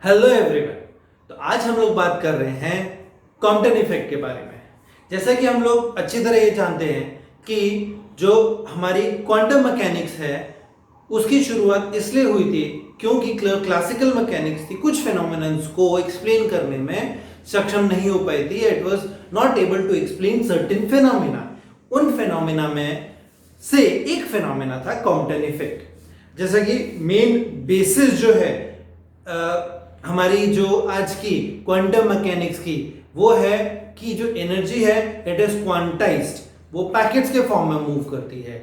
Hello everyone. तो आज हम लोग बात कर रहे हैं कॉम्पटन इफेक्ट के बारे में। जैसा कि हम लोग अच्छी तरह ये जानते हैं कि जो हमारी क्वांटम मैकेनिक्स है उसकी शुरुआत इसलिए हुई थी क्योंकि क्लासिकल मैकेनिक्स थी कुछ फिनोमेनन्स को एक्सप्लेन करने में सक्षम नहीं हो पाई थी। It was not able to explain certain phenomena. उन फिनोमेना में से एक फिनोमेना था कॉम्पटन इफेक्ट। जैसा कि मेन बेसिस जो है हमारी जो आज की क्वांटम मैकेनिक्स की वो है कि जो एनर्जी है इट इज क्वांटाइज्ड, वो पैकेट्स के फॉर्म में मूव करती है।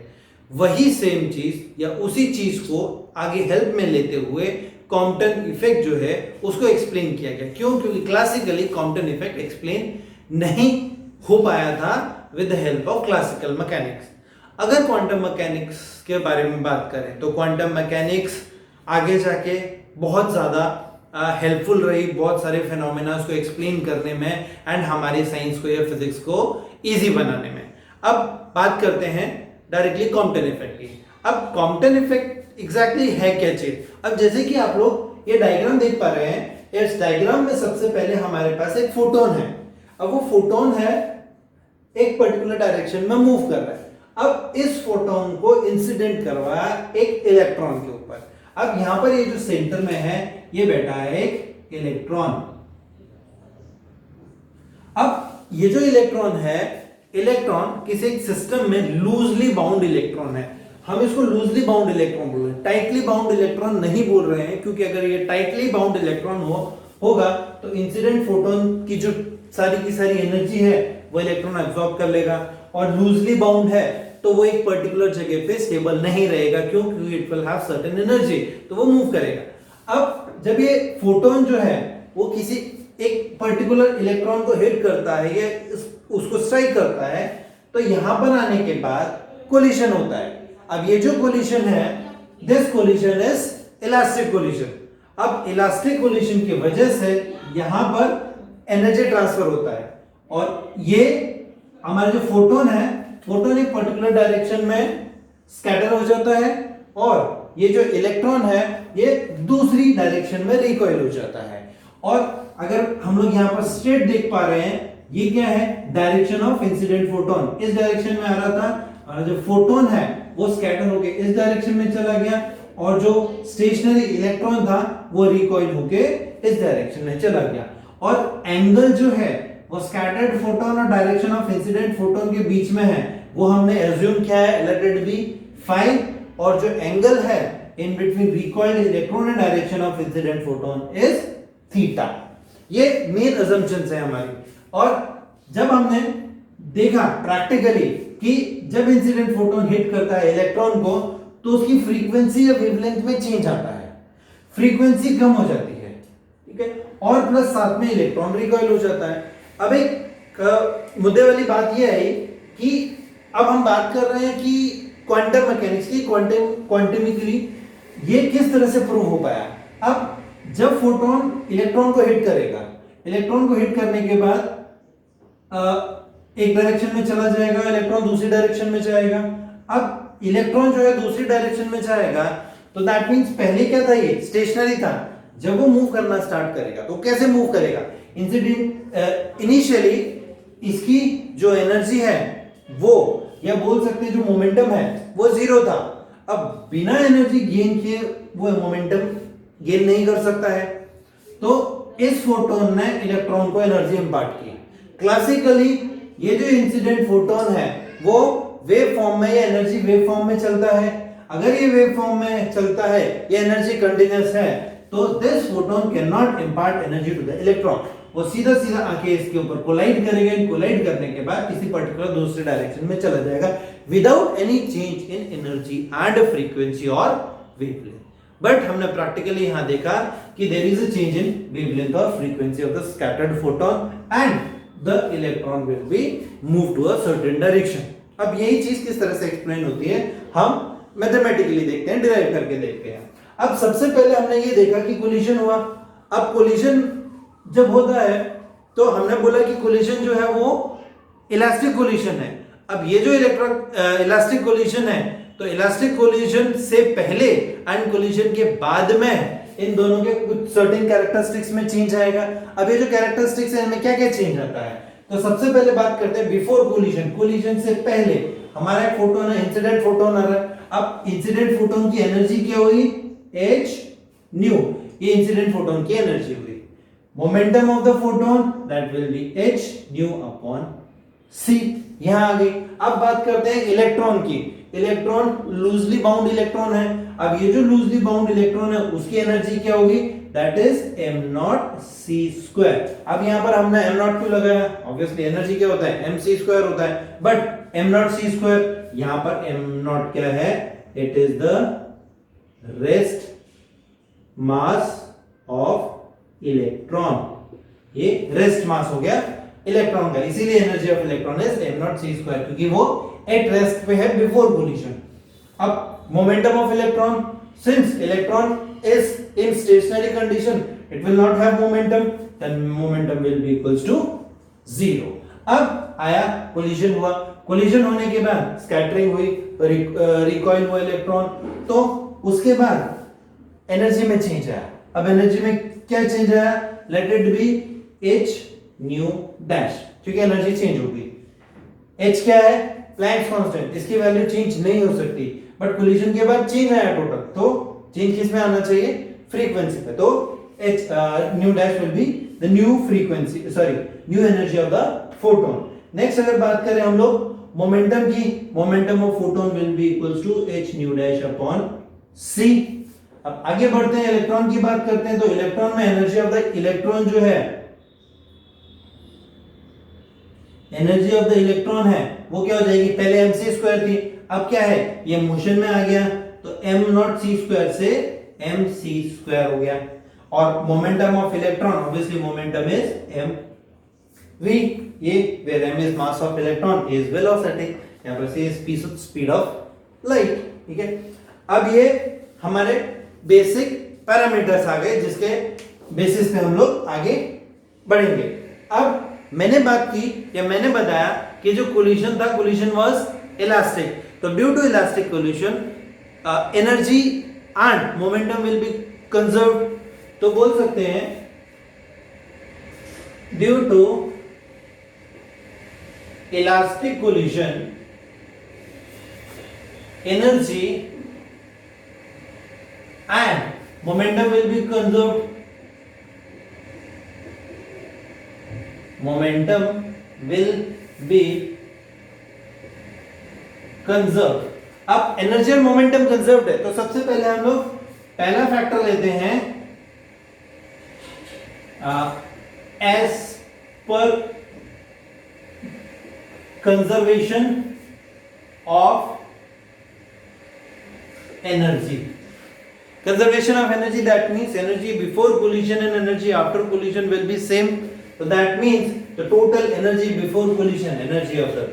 वही सेम चीज या उसी चीज को आगे हेल्प में लेते हुए कॉम्पटन इफेक्ट जो है उसको एक्सप्लेन किया गया। क्यों? क्योंकि क्लासिकली कॉम्पटन इफेक्ट एक्सप्लेन नहीं हो पाया था with the help of classical mechanics. अगर क्वांटम मैकेनिक्स के बारे में बात करें तो क्वांटम मैकेनिक्स आगे जाके बहुत ज़्यादा हेल्पफुल रही बहुत सारे फिनोमेना को एक्सप्लेन करने में एंड हमारे साइंस को या फिजिक्स को इजी बनाने में। अब बात करते हैं डायरेक्टली कॉम्पटन इफेक्ट की। अब कॉम्पटन इफेक्ट एग्जैक्टली है क्या चीज? अब जैसे कि आप लोग ये डायग्राम देख पा रहे हैं, इस डायग्राम में सबसे पहले हमारे पास एक फोटोन है। अब वो फोटोन है एक पर्टिकुलर डायरेक्शन में मूव कर रहा है। अब इस फोटोन को इंसिडेंट करवाया एक इलेक्ट्रॉन के ऊपर। अब यहां पर ये जो सेंटर में है ये बैठा है एक इलेक्ट्रॉन। अब ये जो इलेक्ट्रॉन है, इलेक्ट्रॉन किसी एक सिस्टम में लूजली बाउंड इलेक्ट्रॉन है। हम इसको लूजली बाउंड इलेक्ट्रॉन बोल रहे हैं, टाइटली बाउंड इलेक्ट्रॉन नहीं बोल रहे हैं, क्योंकि अगर ये टाइटली बाउंड इलेक्ट्रॉन होगा तो इंसिडेंट फोटोन की जो सारी की सारी एनर्जी है वो इलेक्ट्रॉन एब्जॉर्ब कर लेगा। और लूजली बाउंड है तो वो एक पर्टिकुलर जगह पे स्टेबल नहीं रहेगा, क्यों? क्योंकि it will have certain energy, तो वो मूव करेगा। अब जब ये फोटोन जो है वो किसी एक पर्टिकुलर इलेक्ट्रॉन को हिट करता है या उसको स्ट्राइक करता है तो यहां पर आने के बाद कोलिशन होता है। अब ये जो कोलिशन है, this collision is elastic collision. अब इलास्टिक कोलिशन की वजह से यहां पर एनर्जी ट्रांसफर होता है और ये हमारा जो फोटोन है, फोटोन एक पर्टिकुलर डायरेक्शन में स्कैटर हो जाता है और ये जो इलेक्ट्रॉन है ये दूसरी डायरेक्शन में रिकॉइल हो जाता है। और अगर हम लोग यहां पर स्ट्रेट देख पा रहे हैं, ये क्या है? डायरेक्शन ऑफ इंसिडेंट फोटोन इस डायरेक्शन में आ रहा था और जो फोटोन है वो स्कैटर होके इस डायरेक्शन में चला गया और जो स्टेशनरी इलेक्ट्रॉन था वो रिकॉइल होके इस डायरेक्शन में चला गया। और एंगल जो है वो स्कैटर्ड फोटोन और डायरेक्शन ऑफ इंसिडेंट फोटोन के बीच में है, वो हमने एज्यूम किया है लेट इट बी फाई। और जो एंगल है in between recoiled electron and direction of incident photon is theta. ये मेन अजम्पशंस है हमारी। और जब हमने देखा प्रैक्टिकली कि जब इंसिडेंट फोटोन हिट करता है इलेक्ट्रॉन को तो उसकी फ्रीक्वेंसी या वेवलेंथ में चेंज आता है, फ्रीक्वेंसी कम हो जाती है, ठीक है, और प्लस साथ में इलेक्ट्रॉन रिकॉइल हो जाता है। अब एक मुद्दे वाली बात यह है कि अब हम बात कर रहे हैं कि क्वांटम मैकेनिक्स की क्वांटमिकली ये किस तरह से प्रूव हो पाया। अब जब फोटोन इलेक्ट्रॉन को हिट करेगा, इलेक्ट्रॉन को हिट करने के बाद एक डायरेक्शन में चला जाएगा, इलेक्ट्रॉन दूसरी डायरेक्शन में जाएगा। अब इलेक्ट्रॉन जो है दूसरी डायरेक्शन में जाएगा तो दैट मींस पहले क्या था? ये स्टेशनरी था। जब वो मूव करना स्टार्ट करेगा तो कैसे मूव करेगा? इंसिडेंट इनिशियली इसकी जो एनर्जी है वो, या बोल सकते हैं जो मोमेंटम है वो जीरो था। अब बिना एनर्जी गेन किए वो मोमेंटम गेन नहीं कर सकता है, तो इस फोटोन ने इलेक्ट्रॉन को एनर्जी इंपार्ट की। क्लासिकली ये जो इंसिडेंट फोटोन है वो वेव फॉर्म में या एनर्जी वेव फॉर्म में चलता है। अगर ये वेव फॉर्म में चलता है, ये एनर्जी कंटीन्यूअस है, तो this photon can not impart energy to the electron. वो सीधा सीधा आके इसके ऊपर कोलाइड करेगा। कोलाइड करने के बाद किसी पर्टिकुलर दूसरे डायरेक्शन में चला जाएगा without any change in energy and frequency और वेवलेंथ। बट हमने प्रैक्टिकली यहां देखा कि there is a change in wavelength और frequency of the scattered photon and the electron will be move to a certain direction. अब यही चीज किस तरह से एक्सप्लेन होती है हम मैथमेटिकली देखते हैं, डिराइव करके देखते हैं। अब सबसे पहले हमने ये देखा कि कोलिशन हुआ। अब कोलिशन जब होता है तो हमने बोला कि कोलिशन जो है वो इलास्टिक कोलिशन है। अब ये जो इलास्टिक कोलिशन है तो इलास्टिक कोलिशन से पहले एंड कोलिशन के बाद में इन दोनों के कुछ सर्टेन कैरेक्टरिस्टिक्स में चेंज आएगा। अब ये जो कैरेक्टरिस्टिक्स है इनमें क्या क्या चेंज आता है, तो सबसे पहले बात करते हैं बिफोर कोलिजन। कोलिजन से पहले हमारा एक फोटोन है, इंसिडेंट फोटोन आ रहा है। अब इंसिडेंट फोटोन की एनर्जी क्या हुई, h न्यू, ये इंसिडेंट फोटोन की एनर्जी हुई। Momentum of the photon that will B h nu upon c, यहां आ गई। अब बात करते हैं इलेक्ट्रॉन की। इलेक्ट्रॉन लूजली बाउंड इलेक्ट्रॉन है। अब ये जो लूजली बाउंड इलेक्ट्रॉन है उसकी एनर्जी क्या होगी, दैट इज m0c²। अब यहां पर हमने m0 क्यों लगाया, ऑब्वियसली एनर्जी क्या होता है, mc² होता है, बट m0c², यहां पर m0 क्या है, it is the rest mass of electron. ये रेस्ट मास हो गया इलेक्ट्रॉन का, इसीलिए energy of electron is m0c², क्योंकि वो एट रेस्ट पे है बिफोर कोलिजन। अब momentum of electron, since electron is in stationary condition it will not have momentum, then momentum will be equals to 0। अब आया कोलिजन हुआ, कोलिजन होने के बाद स्कैटरिंग हुई, रिकॉइल हुआ इलेक्ट्रॉन, तो उसके बाद एनर्जी में चेंज आया। अब एनर्जी में क्या चेंज आया, late it B h nu dash, क्योंकि एनर्जी चेंज हो गई। h क्या है, प्लैंक्स कांस्टेंट, इसकी वैल्यू चेंज नहीं हो सकती, बट कोलिजन के बाद चेंज आया टोटल, तो चेंज किस में आना चाहिए, फ्रीक्वेंसी पे। तो h nu dash will be the new frequency, sorry new energy of the photon. Next अगर बात करें हम लोग मोमेंटम की, momentum of photon will be equals to h nu dash upon c। अब आगे बढ़ते हैं, इलेक्ट्रॉन की बात करते हैं। तो इलेक्ट्रॉन में एनर्जी ऑफ द इलेक्ट्रॉन जो है, एनर्जी ऑफ द इलेक्ट्रॉन है वो क्या हो जाएगी, पहले mc² थी, अब क्या है, ये मोशन में आ गया, तो m0c² से mc² हो गया। और momentum of electron, obviously momentum is mv, ये where m is mass of electron, a is velocity, यहां पर c is speed of light, ठीक है। अब ये हमारे बेसिक पैरामीटर्स आ गए जिसके बेसिस पे हम लोग आगे बढ़ेंगे। अब मैंने बात की या मैंने बताया कि जो कोलिजन था, कोलिजन वाज इलास्टिक, तो due to elastic collision energy and momentum will be conserved. तो बोल सकते हैं due to elastic collision energy and momentum will be conserved. Momentum will be conserved. अब एनर्जी और मोमेंटम कंजर्व्ड है, तो सबसे पहले हम लोग पहला फैक्टर लेते हैं as per conservation of energy. Conservation of energy, that means energy before collision and energy after collision will be same. So that means the total energy before collision, energy of the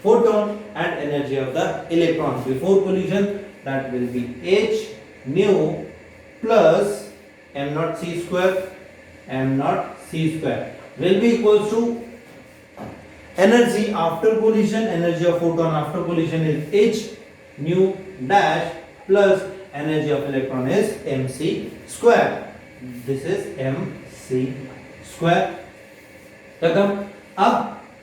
photon and energy of the electron before collision, that will be h nu plus m0c² will be equals to energy after collision, energy of photon after collision is h nu dash plus energy of electron is mc². This is mc²। खत्म। अब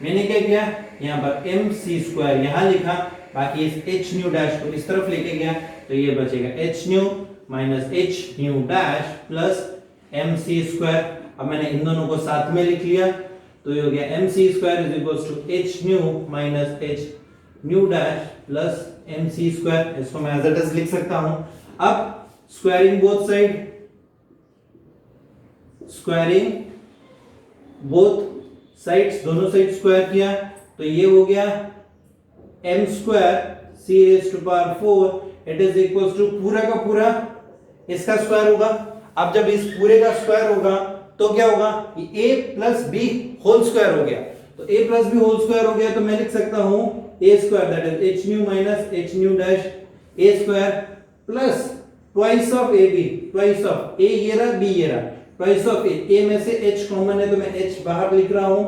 मैंने क्या किया, यहां पर mc² यहां लिखा, बाकी इस h न्यू डैश को इस तरफ लेके गया, तो ये बचेगा h nu minus h nu dash plus mc²। अब मैंने इन दोनों को साथ में लिख लिया, तो ये हो गया mc² is equals to h nu minus h nu dash plus mc²। इसको मैं एज इट इज लिख सकता हूं। अब squaring both side, squaring both sides, दोनों साइड स्क्वायर किया, तो ये हो गया m² c⁴ it is equals to पूरा का पूरा इसका स्क्वायर होगा। अब जब इस पूरे का स्क्वायर होगा तो क्या होगा, a plus B whole square हो गया, तो a plus B whole square हो गया, तो मैं लिख सकता हूं a² that is h nu minus h nu dash a² plus twice of A B, twice of A ये रहा, बी ये रहा, ट्वाइस ऑफ ए में से h कॉमन है तो मैं h बाहर लिख रहा हूं,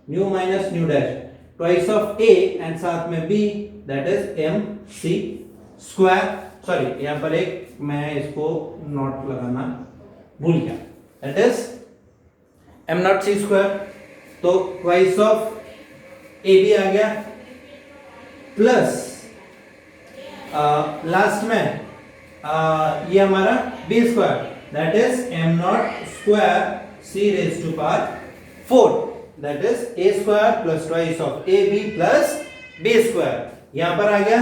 new minus nu dash, twice of A and साथ में b that is mc²। Sorry यहां पर एक मैं इसको नॉट लगाना भूल गया, that is m not c square, तो ट्वाइस ऑफ ab आ गया, प्लस लास्ट में ये हमारा b square, that is m not square c raise to power 4, that is a square plus twice of ab plus b square, यहां पर आ गया।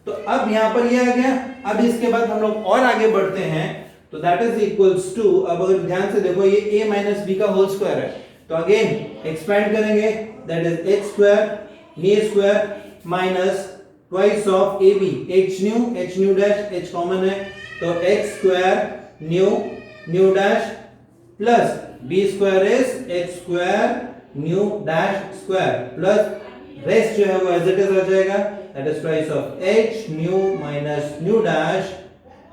तो अब यहां पर ये आ गया। अब इसके बाद हम लोग और आगे बढ़ते हैं, तो दैट इज इक्वल्स टू, अब अगर ध्यान से देखो ये a माइनस b का होल स्क्वायर है, तो अगेन एक्सपेंड करेंगे, that is h square a square minus twice of ab, h nu dash, h common है, तो h square nu dash plus b square is h square nu dash square plus rest जो है वो as it is आ जाएगा, that is twice of h nu minus nu dash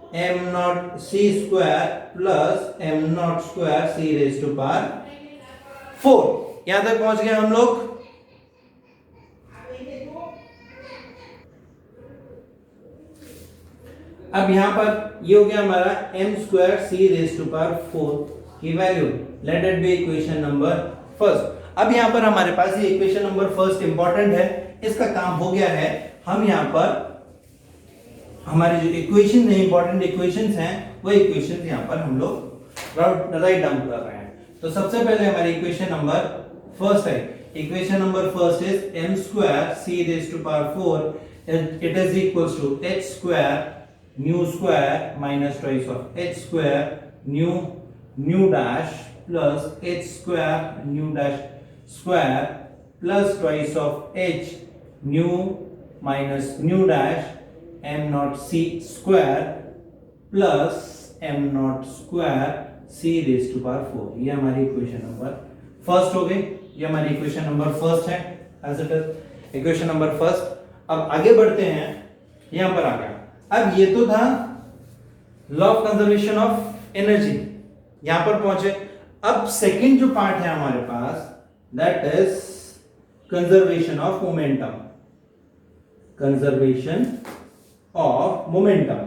m not c square plus m not square c raise to power 4। यहां तक पहुंच गए हम लोग। अब यहां पर ये हो गया हमारा m square c raise to power 4 की value, let it be equation number first. अब यहां पर हमारे पास ये इक्वेशन नंबर फर्स्ट इंपॉर्टेंट है, इसका काम हो गया है। हम यहां पर हमारी जो इक्वेशन है, इंपॉर्टेंट इक्वेशंस हैं, वो इक्वेशंस यहां पर हम लोग राइट डाउन कर रहे हैं। तो सबसे पहले हमारी इक्वेशन नंबर फर्स्ट है, equation number first is m square c raise to power 4, it is equals to h square nu square minus twice of h square nu dash plus h square nu dash square plus twice of h nu minus nu dash m not c square plus m not square c raise to power 4। ये हमारी equation number first हो गई, ये हमारी equation number first है, as it is equation number first. अब आगे बढ़ते हैं, यहां पर आ गया। अब ये तो था law of conservation of energy, यहां पर पहुंचे। अब सेकंड जो पार्ट है हमारे पास, that is conservation of momentum, conservation of momentum.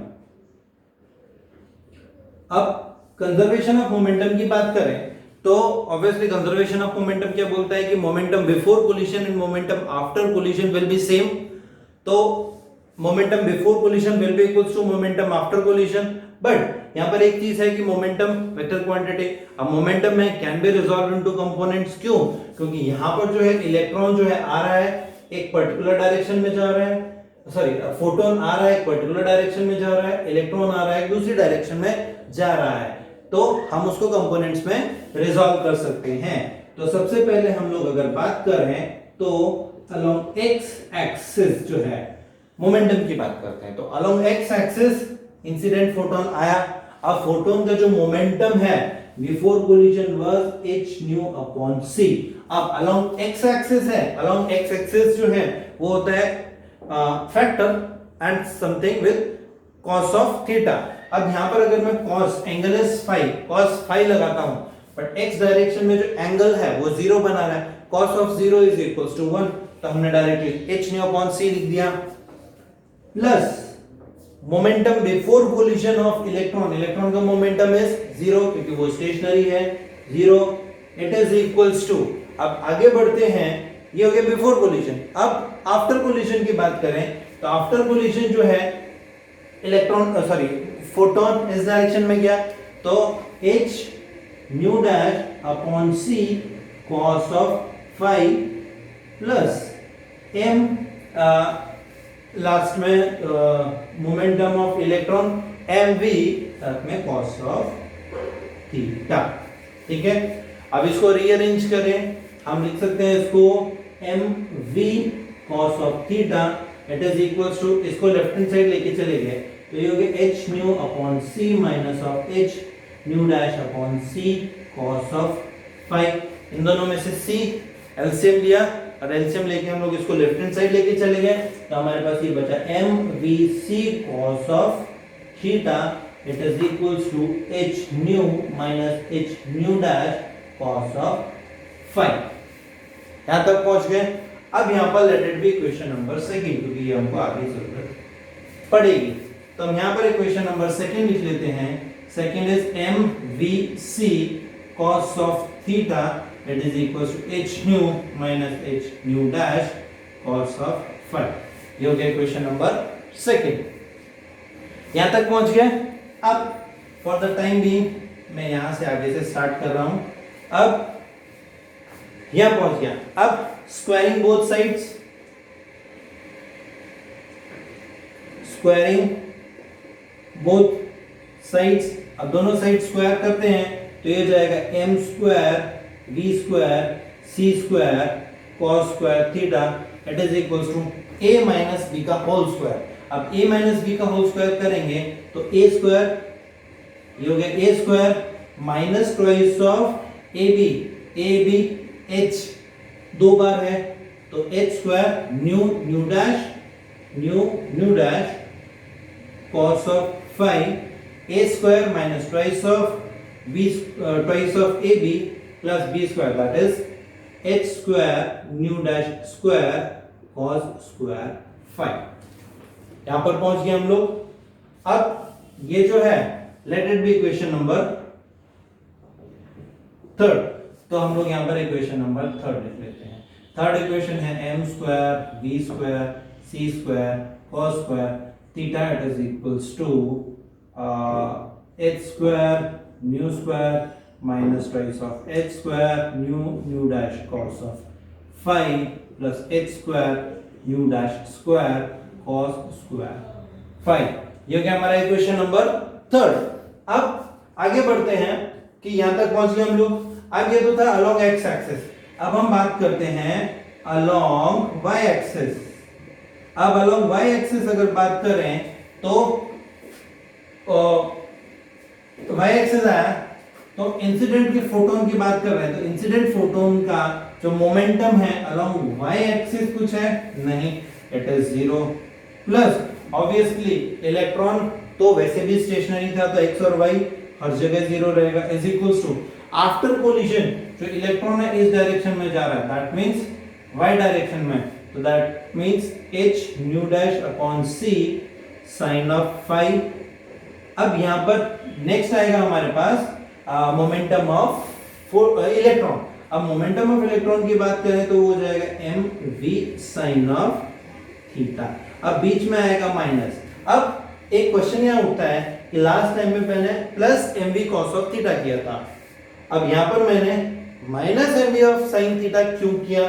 अब कंजर्वेशन ऑफ मोमेंटम की बात करें तो ऑब्वियसली कंजर्वेशन ऑफ मोमेंटम क्या बोलता है कि momentum before collision and momentum after collision will be same. तो momentum before collision will be equals to momentum after collision, but यहां पर एक चीज है कि मोमेंटम वेक्टर क्वांटिटी। अब मोमेंटम में can be resolve into components, क्यों? क्योंकि यहां पर जो है इलेक्ट्रॉन जो है आ रहा है एक पर्टिकुलर डायरेक्शन में जा रहा है, सॉरी फोटोन आ रहा है एक पर्टिकुलर डायरेक्शन में जा रहा है, इलेक्ट्रॉन आ रहा है दूसरी डायरेक्शन में जा रहा है, तो हम उसको कंपोनेंट्स में रिजॉल्व कर सकते हैं। तो सबसे पहले हम लोग अगर बात करें तो अलोंग एक्स एक्सिस जो है मोमेंटम की बात करते हैं, तो along x axis incident photon आया। अब फोटोन का जो मोमेंटम है before collision was h nu upon c। अब अलोंग एक्स एक्सिस है, अलोंग एक्स एक्सिस जो है वो होता है factor and something with cos of theta. अब यहां पर अगर मैं cos angle is cos phi लगाता हूं, बट x डायरेक्शन में जो एंगल है वो 0 बना रहा है, cos of 0 is equals to 1, तो हमने directly h nu upon c लिख दिया, plus momentum before collision of electron, electron का मोमेंटम इज 0 क्योंकि वो स्टेशनरी है 0, इट इज इक्वल्स टू। अब आगे बढ़ते हैं, ये हो गया बिफोर कोलिजन। अब आफ्टर कोलिजन की बात करें तो आफ्टर कोलिजन जो है इलेक्ट्रॉन सॉरी फोटोन इस डायरेक्शन में गया, तो h nu dash upon c cos of phi plus m last में मोमेंटम ऑफ इलेक्ट्रॉन mv साथ में cos ऑफ थीटा। ठीक है, अब इसको रीअरेंज करें, हम लिख सकते हैं इसको mv cos of theta it is equals to, इसको लेफ्ट हैंड साइड लेके चले गए तो ये हो गया h nu upon c minus of h nu dash upon c cos of phi। इन दोनों में से c एलसीएम लिया और एलसीएम लेके हम लोग इसको लेफ्ट हैंड साइड लेके चले गए, तो हमारे पास ये बचा mvc cos of theta it is equals to h nu minus h nu dash cos of phi। यहां तक पहुंच गए। अब यहां पर let it be equation number second, क्योंकि ये हमको आगे जरूरत पड़ेगी, तो हम यहां पर इक्वेशन नंबर सेकंड लिख लेते हैं। Second is M we C cos of theta it is equal to H nu minus H nu dash cos of phi. ये हो गया क्वेश्चन नंबर सेकेंड। यहां तक पहुंच गए। अब फॉर द टाइम बीइंग मैं यहां से आगे से स्टार्ट कर रहा हूं। अब यहां पहुंच गया। अब squaring both sides, squaring both sides. अब दोनों साइड स्क्वायर करते हैं तो ये जाएगा M square V square C square cos square theta it is equal to a minus B का होल स्क्वायर। अब a माइनस बी का होल स्क्वायर करेंगे तो a स्क्वायर, ये हो गया a square minus twice of A B h दो बार है तो h square nu nu dash cos of phi a square minus twice of b twice of ab plus b square that is h square nu dash square cos square phi. यहां पर पहुंच गए हम लोग। अब ये जो है late it be equation number third, तो हम लोग यहां पर इक्वेशन नंबर थर्ड लिख लेते हैं। थर्ड इक्वेशन है m square v square c square cos square theta it is equals to h square nu square minus twice of h square nu dash cos of phi plus h square nu dash square cos square phi. ये क्या हमारा equation number third. अब आगे बढ़ते हैं कि यहां तक पहुंच गए हम लोग। अब ये तो था अलोंग एक्स एक्सिस, अब हम बात करते हैं अलोंग वाई एक्सिस। अब अलोंग वाई एक्सिस अगर बात करें तो वाई एक्सिस आया तो इंसिडेंट के फोटोन की बात कर रहे हैं तो इंसिडेंट फोटोन का जो मोमेंटम है अलोंग वाई एक्सिस कुछ है नहीं, it is zero plus obviously electron तो वैसे भी स्टेशनरी था तो x और y हर जगह जीरो रहेगा is equals to after collision जो इलेक्ट्रॉन है इस डायरेक्शन में जा रहा है दैट मींस y डायरेक्शन में तो that means h nu dash upon c sine of phi. अब यहां पर नेक्स्ट आएगा हमारे पास मोमेंटम ऑफ इलेक्ट्रॉन। अब मोमेंटम ऑफ इलेक्ट्रॉन की बात करें तो वो हो जाएगा M we sine of theta. अब बीच में आएगा माइनस। अब एक क्वेश्चन यहां उठता है कि लास्ट टाइम में मैंने plus M V cos of theta किया था, अब यहां पर मैंने minus M V of sine theta क्यों किया?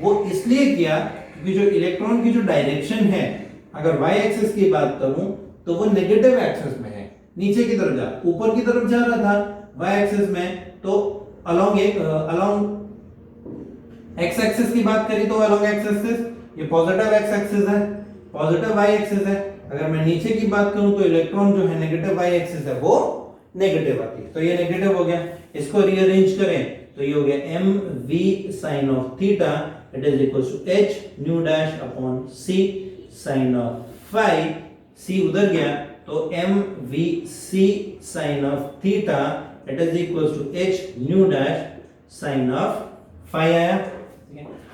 वो इसलिए किया क्योंकि जो इलेक्ट्रॉन की जो डायरेक्शन है अगर वाई एक्सिस की बात करूं तो वो नेगेटिव एक्सिस में है, नीचे की तरफ जा ऊपर की तरफ जा रहा था वाई एक्सिस में, तो अलोंग एक्स एक्सिस की बात करी तो अलोंग एक्स एक्सिस ये पॉजिटिव एक्स एक्सिस है, पॉजिटिव वाई एक्सिस है। अगर मैं नीचे की बात करूं तो इलेक्ट्रॉन जो है नेगेटिव वाई एक्सिस है वो नेगेटिव आती है, तो ये नेगेटिव हो गया। इसको रीअरेंज करें तो ये हो गया M we sine of theta it is equal to H nu dash upon c sine of phi, c उधर गया तो m we C sine of theta it is equal to H nu dash sine of phi आया।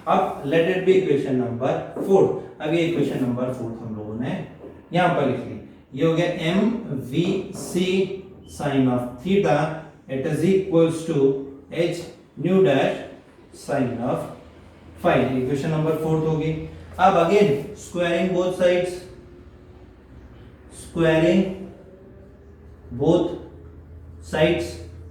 अब let it be equation number 4। अब ये equation number 4 हम लोगों ने यहां पर लिख ली। ये हो गया M we C sine of theta it is equals to H nu dash sine of phi. Equation number 4 होगी। अब again squaring both sides, squaring both sides,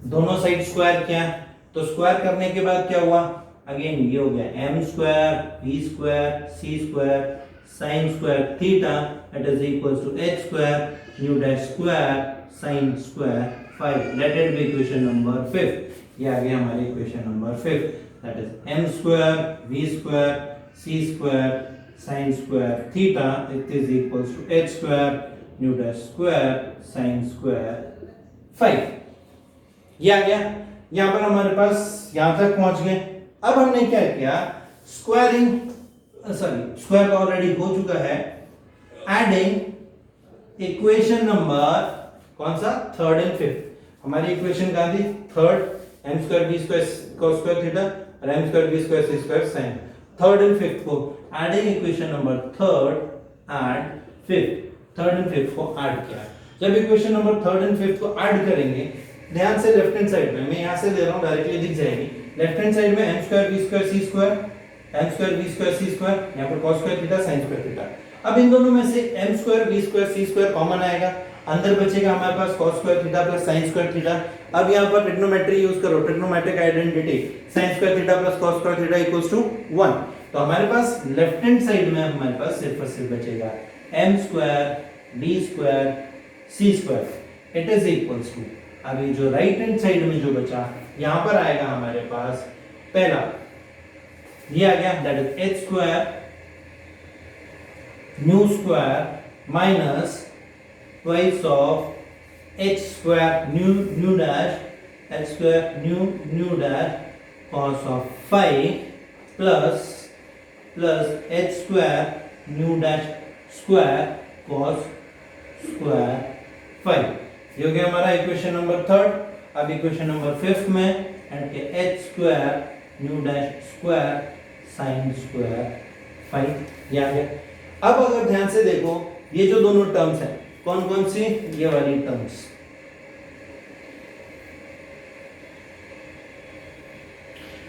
दोनों साइड स्क्वायर किया तो स्क्वायर करने के बाद क्या हुआ? अगेन ये हो गया M square V square C square sine square theta it is equal to H square nu dash square sine square phi. Let it be equation number 5। ये आ गया हमारी equation number 5 that is M square V square C square sine square theta it is equal to H square nu dash square sine square phi. ये आ गया। यहां पर हमारे पास यहां तक पहुंच गए। अब हमने क्या किया? स्क्वायरिंग स्क्वायर ऑलरेडी हो चुका है, एडिंग इक्वेशन नंबर कौन सा? Third and fifth. हमारी इक्वेशन कहां थी? Third m square b square cos square theta और m square b square C square sine. Third and fifth को adding equation number third and fifth, third and fifth को add किया। जब equation number third and fifth को add करेंगे, ध्यान से left hand side में मैं यहां से ले रहा हूं, डायरेक्टली दिख जाएगी। लेफ्ट हैंड साइड में m square v square c square, m square v square c square, यहां पर cos square theta sin square theta. अब इन दोनों में से m square v square c square common आएगा, अंदर बचेगा हमारे पास cos square theta plus sin square theta. अब यहां पर ट्रिग्नोमेट्री यूज करो, trigonometric identity, sin square theta plus cos square theta equals to 1। तो हमारे पास लेफ्ट हैंड साइड में हमारे पास सिर्फ और सिर्फ बचेगा m square v square c square, it is equals to, अभी जो राइट हैंड साइड में जो बचा यहां पर आएगा हमारे पास पहला ये आ गया, that is h square nu square minus twice of h square nu dash h square nu dash cos of 5 plus h square nu dash square cos square 5। ये हो गया हमारा इक्वेशन नंबर थर्ड। अब इक्वेशन नंबर फिफ्थ में and के h square nu dash square sin square 5 ये आ गया। अब अगर ध्यान से देखो ये जो दोनों टर्म्स हैं कौन कौन सी, ये वाली टर्म्स,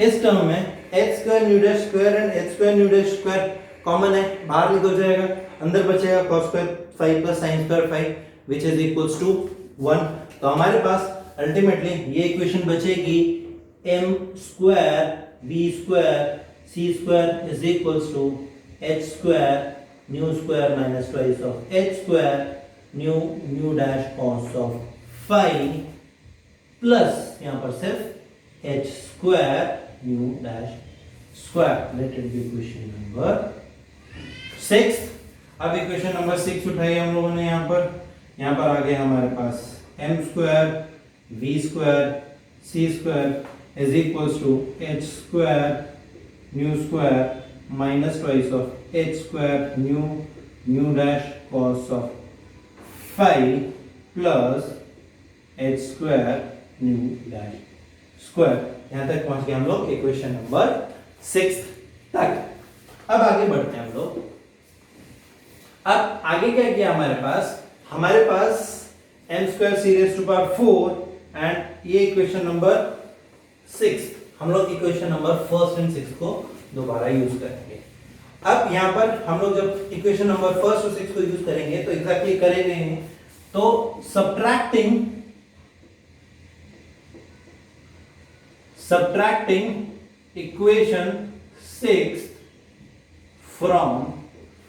इस टर्म में h square nu dash square and h square nu dash square common है, बाहर निकल जाएगा, अंदर बचेगा cos square 5 plus sin square 5 which is equals to 1। तो हमारे पास अल्टीमेटली ये इक्वेशन बचेगी m square v square c square is equals to h square nu square minus twice of h square nu dash cos of 5 plus यहां पर सिर्फ h square nu dash square. Late it be equation number 6। अब equation number 6 उठाई हम लोगों ने, यहां पर आ गया हमारे पास m square v square c square is equals to h square nu square minus twice of h square nu dash cos of 5 plus h square nu dash square. यहां तक पहुंच गए हम लोग इक्वेशन नंबर 6 तक। अब आगे बढ़ते हैं हम लोग। अब आगे क्या किया हमारे पास m square c raise to power 4 and ये इक्वेशन नंबर 6, हम लोग इक्वेशन नंबर फर्स्ट एंड 6 को दोबारा यूज करेंगे। अब यहां पर हम लोग जब इक्वेशन नंबर फर्स्ट और 6 को यूज करेंगे तो एग्जैक्टली करेंगे तो subtracting equation 6 from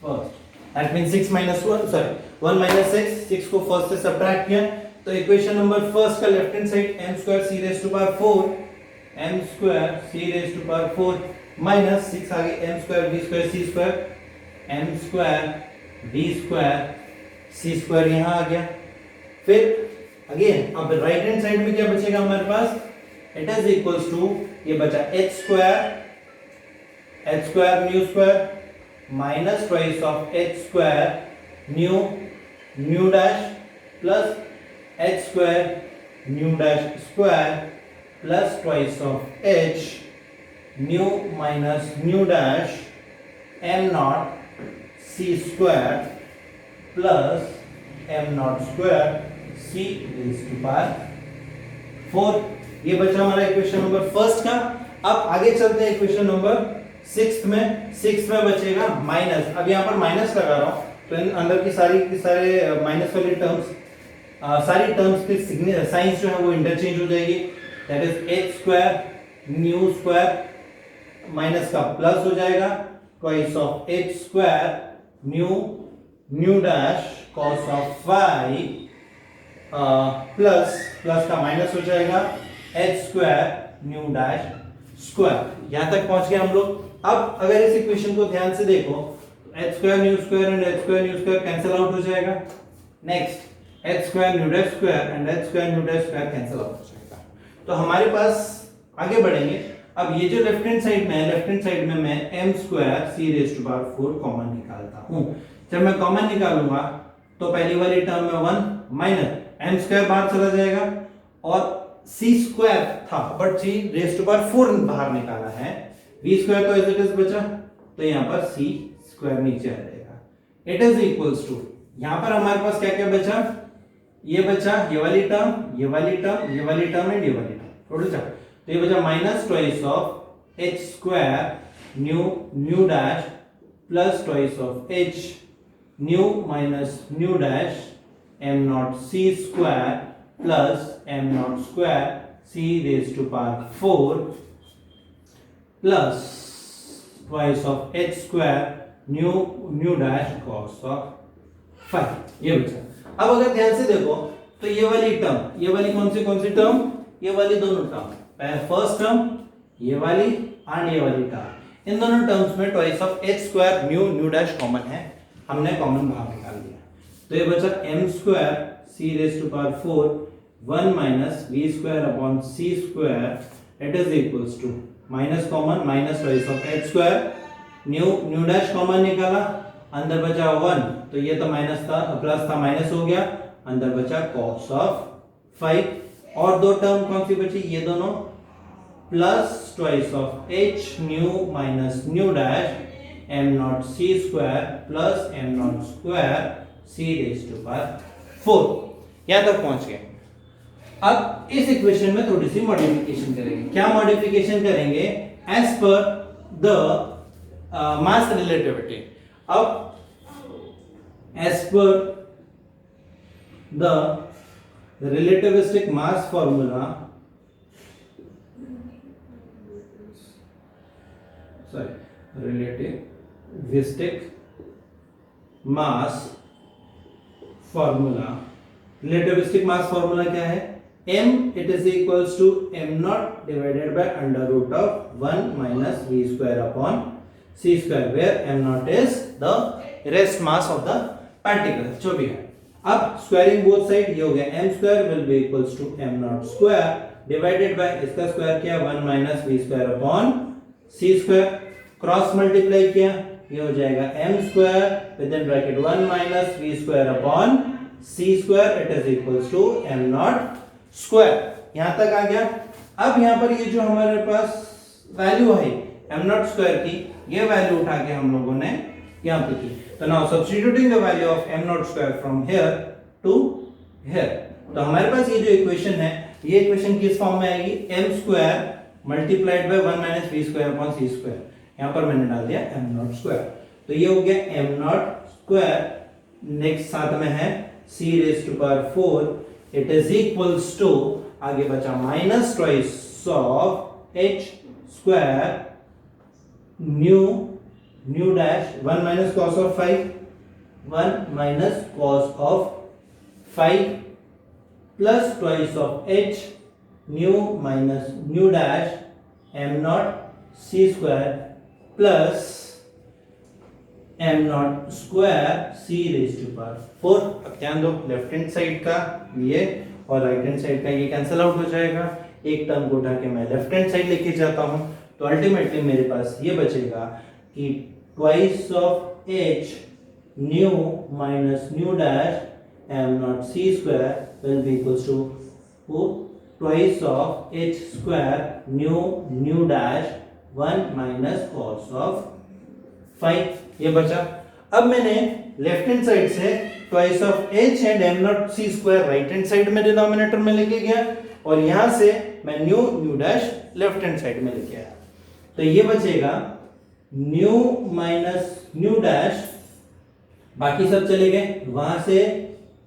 first, that means 6 minus 1 sorry 1 minus 6 को फर्स्ट से सब्ट्रैक्ट किया तो इक्वेशन नंबर फर्स्ट का left hand side m square c raise to power 4 m square c raise to power 4 minus 6 आगे m square v square c square m square v square c square यहां आ गया। फिर again अब right hand side में क्या बचेगा हमारे पास, इट इज इक्वल्स टू ये बचा h square nu square minus twice of h square nu dash plus h square nu dash square plus twice of h nu minus nu dash m not c square plus m not square c raise to power 4। ये बचा हमारा equation number first का। अब आगे चलते हैं equation number 6 में बचेगा माइनस, अब यहाँ पर माइनस लगा रहा हूँ तो इन अंदर की सारे माइनस वाली टर्म्स सारी टर्म्स के साइंस जो है वो इंटरचेंज हो जाएगी, that is h square nu square minus का प्लस हो जाएगा twice of h square nu dash cos of 5 plus का माइनस हो जाएगा h square nu dash square. यहां तक पहुंच गए हम लोग। अब अगर इस इक्वेशन को ध्यान से देखो h square nu square and h square nu square cancel out हो जाएगा। Next h square nu dash square and h square nu dash square cancel out हो जाएगा। तो हमारे पास आगे बढ़ेंगे। अब ये जो लेफ्ट हैंड साइड में मैं m square c raise to power 4 common निकालता हूं। जब मैं कॉमन निकालूंगा तो पहली वाली टर्म में 1 माइनस m स्क्वायर बाहर चला जाएगा और c स्क्वायर था but c raise to power 4 बाहर निकाला है, v स्क्वायर तो एज इट इज बचा तो यहां पर c स्क्वायर नीचे आ जाएगा। इट इज इक्वल्स टू यहां पर हमारे पास क्या क्या बचा, ये बचा ये वाली टर्म, ये वाली टर्म, ये वाली टर्म एंड ये वाली टर्म, टोटल 4। तो ये बचा minus twice of h square nu dash plus twice of h nu minus nu dash m not c square plus m not square c raise to power 4 plus twice of h square nu dash cos of 5। ये बचा। अब अगर ध्यान से देखो तो ये वाली टर्म, ये वाली कौन सी टर्म, ये वाली दोनों टर्म, फर्स्ट टर्म ये वाली एंड ये वाली टर्म, इन दोनों टर्म्स में twice of h square nu dash common है, हमने कॉमन बाहर निकाल दिया। तो ये बचा m square c raise to power 4 1 minus v square upon c square it is equals to minus common minus twice of h square nu dash common निकाला, अंदर बचा 1, तो ये तो माइनस था, प्लस था माइनस हो गया, अंदर बचा cos ऑफ 5। और दो टर्म कौन सी बची, ये दोनों, plus twice of h nu minus nu dash m not c square plus m not square c raise to power 4। यहां तक पहुंच गए। अब इस इक्वेशन में थोड़ी सी मॉडिफिकेशन करेंगे। क्या मॉडिफिकेशन करेंगे, as per the mass relativity. अब as per the relativistic mass formula, relativistic mass formula, relativistic mass formula क्या है, m it is equals to m naught divided by under root of 1 minus v square upon c square, where m naught is the rest mass of the particle जो भी है। अब squaring both side, ये हो गया m square will be equals to m not square divided by इसका square किया 1 minus v square upon c square, cross multiply किया, ये हो जाएगा m square with in bracket 1 minus v square upon c square it is equals to m not square. यहां तक आ गया। अब यहां पर ये जो हमारे पास वैल्यू है m नॉट स्क्वायर की, ये वैल्यू उठा के हम लोगों ने यहां पे की। तो now substituting the value of m not square from here to here, तो हमारे पास ये जो इक्वेशन है, ये इक्वेशन किस फॉर्म में आएगी, m square multiplied by 1 minus v square upon c square, यहां पर मैंने डाल दिया m नॉट स्क्वायर, तो ये हो गया m नॉट स्क्वायर। नेक्स्ट साथ में है c raise to power 4 it is equals to, आगे बचा minus twice of h square nu dash 1 minus cos of 5, 1 minus cos of 5 plus twice of h nu minus nu dash m not c square plus m not square c raise to power 4। अब ध्यान दो, left hand side का ये और right hand side का ये cancel out हो जाएगा, एक टर्म को उठा के मैं लेफ्ट हैंड साइड लेके जाता हूं, तो अल्टीमेटली मेरे पास ये बचेगा कि twice of h nu minus nu dash m not c square will be equals to twice of h square nu dash 1 minus cos of 5। ये बचा। अब मैंने लेफ्ट हैंड साइड से twice of h and m not c square right hand side में denominator में लेके गया, और यहां से मैं nu dash left hand side में लेके आया, तो ये बचेगा न्यू माइनस न्यू डैश, बाकी सब चले गए, वहां से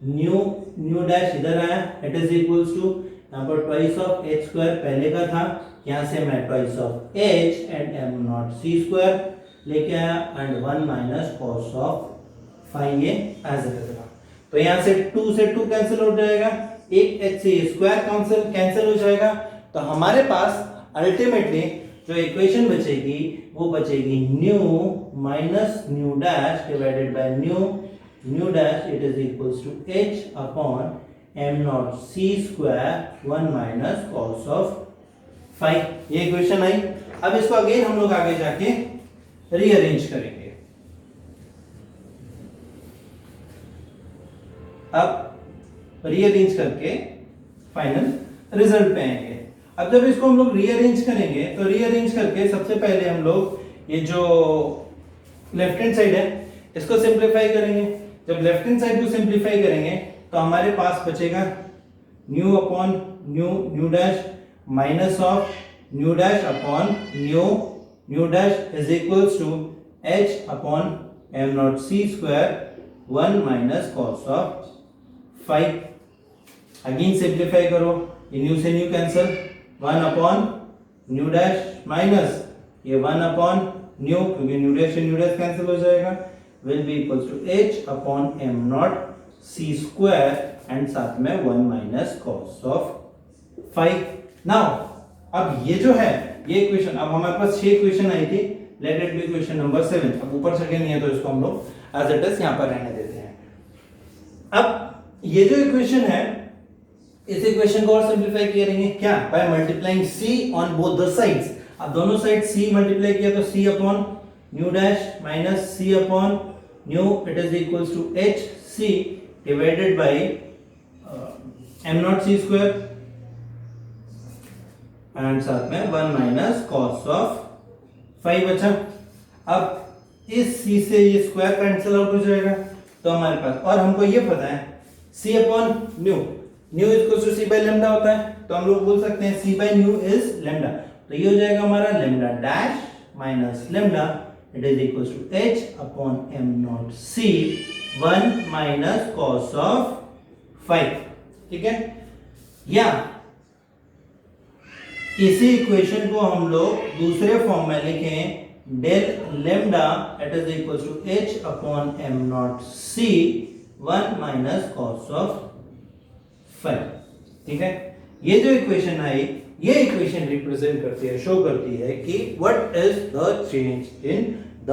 न्यू डैश इधर आया, इट इज इक्वल्स टू यहां पर ट्वाइस ऑफ h स्क्वायर पहले का था, यहां से मैं twice of h and m not c square लेके आया एंड 1 माइनस cos ऑफ 5 ये एज इट इज। तो यहां से 2 से 2 कैंसिल हो जाएगा, एक h से स्क्वायर कैंसिल हो जाएगा, तो हमारे पास अल्टीमेटली जो इक्वेशन बचेगी वो बचेगी nu minus nu dash divided by nu dash it is equals to h upon m not c square 1 minus cos of 5। ये इक्वेशन आई। अब इसको अगेन हम लोग आगे जाके रीअरेंज करेंगे। अब रीअरेंज करके फाइनल रिजल्ट पे आएंगे। अब जब इसको हम लोग रीअरेंज करेंगे, तो रीअरेंज करके सबसे पहले हम लोग ये जो लेफ्ट हैंड साइड है इसको सिंप्लीफाई करेंगे। जब लेफ्ट हैंड साइड को सिंप्लीफाई करेंगे तो हमारे पास बचेगा nu upon nu nu dash minus of nu dash upon nu nu dash is equals to h upon m not c square 1 minus cos of 5। Again simplify करो, ये nu से nu cancel, 1 upon nu dash minus ये 1 upon nu, क्योंकि nu dash से nu dash cancel हो जाएगा, will be equals to h upon m not c square and साथ में 1 माइनस कॉस ऑफ 5। नाउ अब ये जो है ये इक्वेशन, अब हमारे पास 6 इक्वेशन आई थी, late it be equation number 7। अब ऊपर से नहीं है तो इसको हम लोग एज इट इज यहां पर रहने देते हैं। अब ये जो इक्वेशन है, इस इक्वेशन को और सिंपलीफाई करेंगे क्या, by multiplying c on both the sides. अब दोनों साइड c मल्टीप्लाई किया तो c upon nu dash minus c upon nu, it is equals to h c divided by m not c square and साथ में 1 minus cos of 5 बचा। अब इस c से ये स्क्वायर कैंसिल आउट हो जाएगा, तो हमारे पास, और हमको ये पता है c upon nu, nu equals to c by lambda होता है, तो हम लोग बोल सकते हैं c by nu is lambda. तो ये हो जाएगा हमारा lambda dash minus lambda, it is equals to h upon m not c 1 minus cos of 5। ठीक है, या इसी इक्वेशन को हम लोग दूसरे फॉर्म में लिखें, del lambda it is equals to h upon m not c 1 minus cos of 5। ठीक है, ये जो इक्वेशन आई, ये इक्वेशन रिप्रेजेंट करती है, शो करती है कि what is the change in the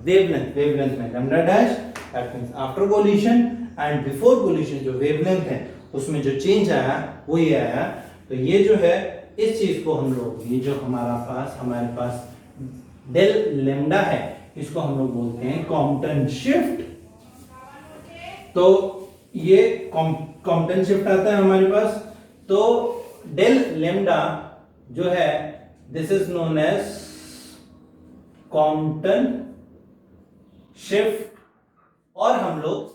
wavelength. Wavelength में lambda dash, that means after collision and before collision जो वेवलेंथ है उसमें जो चेंज आया वो ये आया। तो ये जो है इस चीज को हम लोग, ये जो हमारे पास डेल लैम्डा है, इसको हम लोग बोलते हैं कॉम्पटन शिफ्ट। तो ये कॉम्पटन शिफ्ट आता है हमारे पास, तो डेल लैम्डा जो है this is known as Compton shift, और हम लोग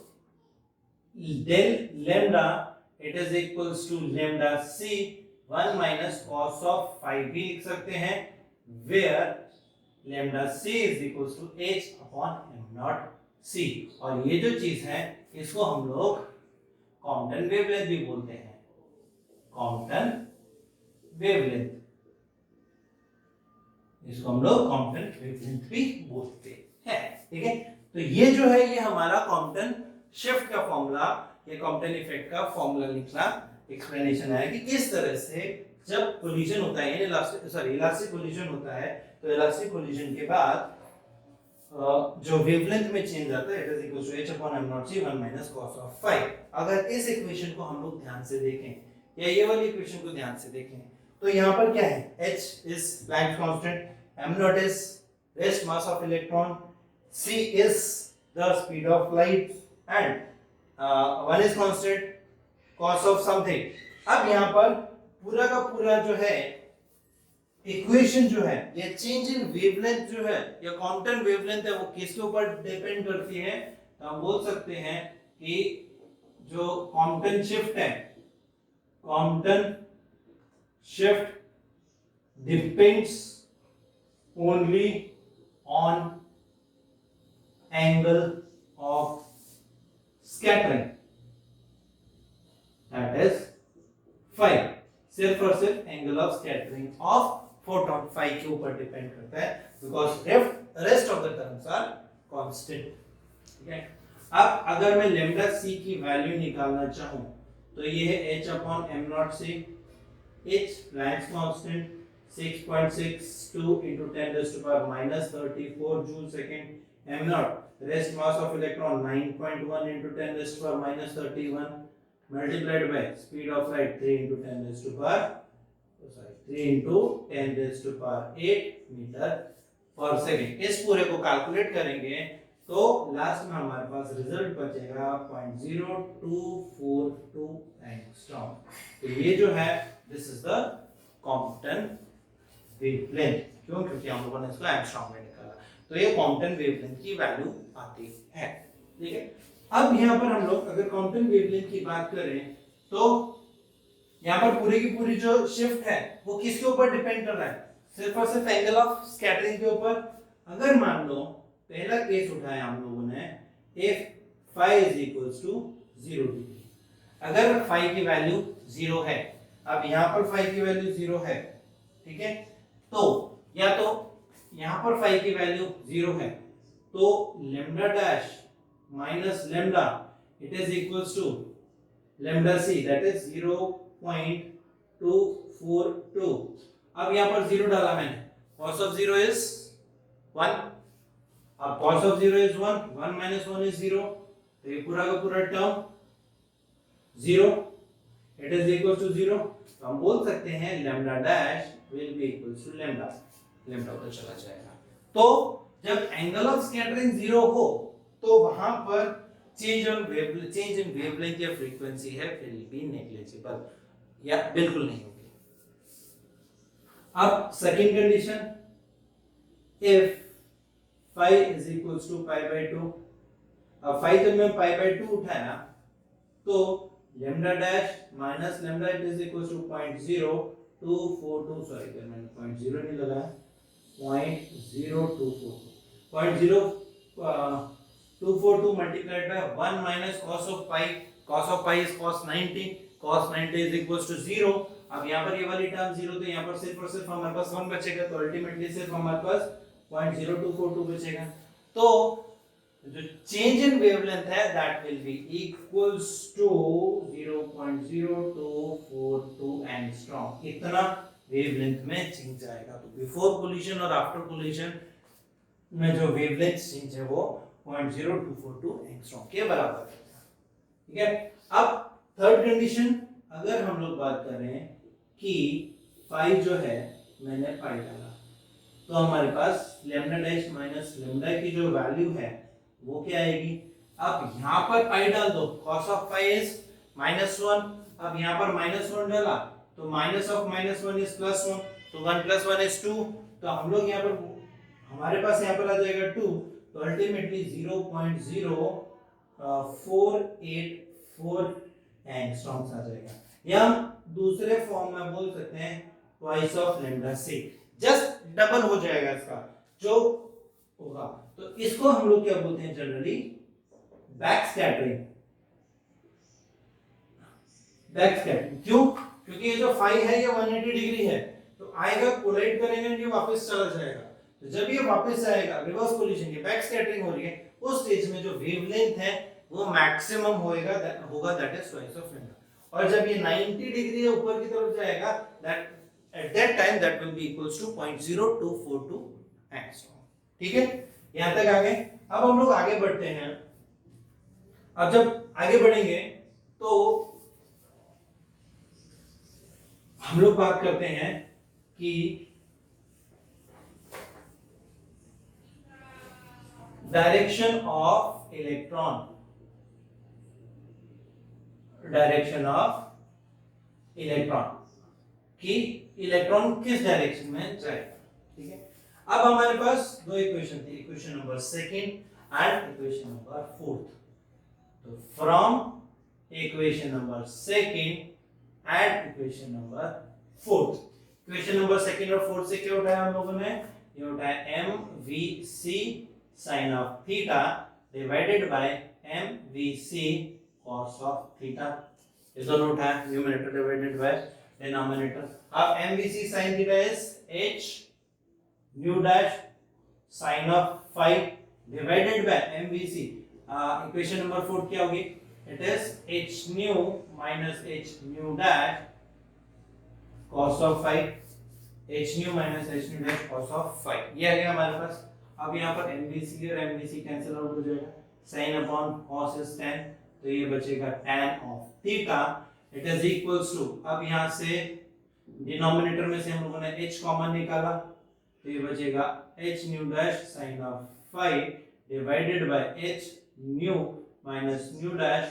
del lambda it is equals to lambda c 1 minus cos of 5 भी लिख सकते हैं, where lambda c is equals to h upon m not c। और ये जो चीज है इसको हम लोग कॉम्पटन वेवलेंथ भी बोलते हैं, कॉम्पटन वेवलेंथ, इसको हम लोग कॉम्पटन वेवलेंथ भी बोलते हैं। ठीक है, तो ये जो है ये हमारा कॉम्पटन शिफ्ट का फॉर्मूला, ये कॉम्पटन इफेक्ट का फॉर्मूला लिखना, एक्सप्लेनेशन है कि किस तरह से जब कोलिजन होता है, इलास्टिक कोलिजन होता है, तो इलास्टिक कोलिजन के बाद जो वेवलेंथ में चेंज आता है, it is equal to h upon m not c 1 minus cos of 5। अगर इस इक्वेशन को हम लोग ध्यान से देखें, या ये वाली इक्वेशन को ध्यान से देखें, तो यहाँ पर क्या है, h is Planck's constant, m not is rest mass of electron, c is the speed of light and 1 is constant cos of something. अब यहाँ पर पूरा का पूरा जो है इक्वेशन जो है, ये चेंज इन वेवलेंथ जो है, या कॉम्पटन वेवलेंथ है, वो किसके ऊपर डिपेंड करती है, तो हम बोल सकते हैं कि जो कॉम्पटन शिफ्ट है, Compton shift depends only on angle of scattering, that is phi, सिर्फ और सिर्फ angle of scattering of photon phi के ऊपर डिपेंड करता है, because rest of the terms are constant. ठीक है, अब अगर मैं लैम्डा c की वैल्यू निकालना चाहूं, तो ये है h upon m not c, h Planck's constant 6.62 into 10 raised to power minus 34 joule second, m naught rest mass of electron 9.1 into 10 raised to power minus 31 multiplied by speed of light 3 into 10 raised to power 3 into 10 raised to power 8 meter per second। इस पूरे को calculate करेंगे तो last में हमारे पास result बचेगा 0.0242 angstrom. तो ये जो है this is the Compton wavelength, क्यों, क्योंकि हम लोगों ने इसको एंगस्ट्रॉम में निकाला, तो ये कॉम्पटन वेवलेंथ की वैल्यू आती है। ठीक है, अब यहाँ पर हम लोग अगर कांस्टेंट वेवलेंथ की बात करें तो यहाँ पर पूरी की पूरी जो शिफ्ट है वो किसके ऊपर डिपेंड कर रहा है, सिर्फ और सिर्फ एंगल ऑफ स्कैटरिंग के ऊपर। अगर मान लो पहला केस उठाया हम लोगों ने, if phi is equals to 0 degree, अगर फाई की वैल्यू 0 है, अब यहाँ पर फाई की वैल्यू 0 है, ठीक है, तो या तो यहाँ पर फाई की वैल्यू 0 है तो lambda dash minus lambda it is equals to lambda c that is 0.242। अब यहाँ पर 0 डाला मैंने, cos ऑफ 0 इज 1, अब cos of 0 is 1, 1 minus 1 is 0, तो ये पूरा का पूरा term 0, it is equal to 0। तो हम बोल सकते हैं lambda dash will be equal to lambda, lambda उधर चला जाएगा। तो जब एंगल ऑफ स्कैटरिंग 0 हो तो वहां पर चेंज इन वेवलेंथ या फ्रीक्वेंसी है विल बी नेग्लिजिबल, या बिल्कुल नहीं होगी। अब second condition, if phi is equals to pi by 2, अब phi जब मैं pi by 2 उठाया तो lambda dash minus lambda it is equals to 0.0242, sorry फिर मैंने 0.0 नहीं लगाया, 0.0242 multiplied by 1 minus cos of pi is cos 90, cos 90 is equals to 0। अब यहाँ पर ये वाली टर्म 0, तो यहाँ पर सिर्फ और सिर्फ हमारे पास 1 बचेगा, तो अल्टीमेटली सिर्फ हमारे पास 0.0242 बचेगा। तो जो चेंज इन वेवलेंथ है that will be equals to 0.0242 angstrom, इतना वेवलेंथ में चेंज जाएगा। तो बिफोर कोलिजन और आफ्टर कोलिजन में जो वेवलेंथ चेंज है वो 0.0242 एंगस्ट्रॉम के बराबर है, ठीक है। अब थर्ड कंडीशन, अगर हम लोग बात करें कि फाई जो है मैंने पाई डाला, तो हमारे पास लेम्डा डैश माइनस लेम्डा की जो वैल्यू है वो क्या आएगी। अब यहाँ पर पाई डाल दो, cos ऑफ पाई इज -1, अब यहाँ पर -1 डाला तो माइनस ऑफ -1 इज +1, तो 1 + 1 इज 2, तो हम लोग यहाँ पर हमारे पास यहाँ पर आ जाएगा 2, तो अल्टीमेटली 0.0484 एंगस्ट्रॉम्स आ जाएगा, या दूसरे फॉर्म में बोल सकते हैं twice of lambda c, just double हो जाएगा इसका जो होगा। तो इसको हम लोग क्या बोलते हैं generally, back scattering. Back scattering क्यों, क्योंकि ये जो फाई है ये 180 डिग्री है, तो आएगा कोलाइड करेंगे ये वापस चला जाएगा, तो जब ये वापस आएगा रिवर्स कोलिजन की बैक स्कैटरिंग हो रही है, उस स्टेज में जो वेवलेंथ है वो मैक्सिमम होगा that is twice of lambda, और जब ये 90 डिग्री ऊपर की तरफ जाएगा that at that time that will be equals to 0.0242 angstrom, ठीक है। यहां तक आ गए। अब हम लोग आगे बढ़ते हैं। अब जब आगे बढ़ेंगे तो हम लोग बात करते हैं कि डायरेक्शन ऑफ इलेक्ट्रॉन, कि इलेक्ट्रॉन किस डायरेक्शन में जाएगा, ठीक है। अब हमारे पास दो इक्वेशन थी, equation number second and equation number fourth. तो from equation number second and equation number fourth, equation number second और फोर्थ से क्या उठाया हम लोगों ने, ये उठाया mvc sin of theta divided by mvc cos of theta, ये दोनों उठाया, न्यूमरेटर डिवाइडेड बाय डिनोमिनेटर। अब mvc sin theta is h nu dash sin of phi divided by mvc, equation number 4 क्या होगी, it is h nu minus h nu dash cos of phi, h nu minus h nu dash cos of phi, ये आ गया हमारे पास। अब यहाँ पर mvc और mvc कैंसिल आउट हो जाएगा, sin upon cos is tan, तो ये बचेगा tan of theta, it is equals to, अब यहाँ से डिनोमिनेटर में से हम लोगों ने h कॉमन निकाला, तो ये बचेगा h nu dash sine of phi divided by h nu minus nu dash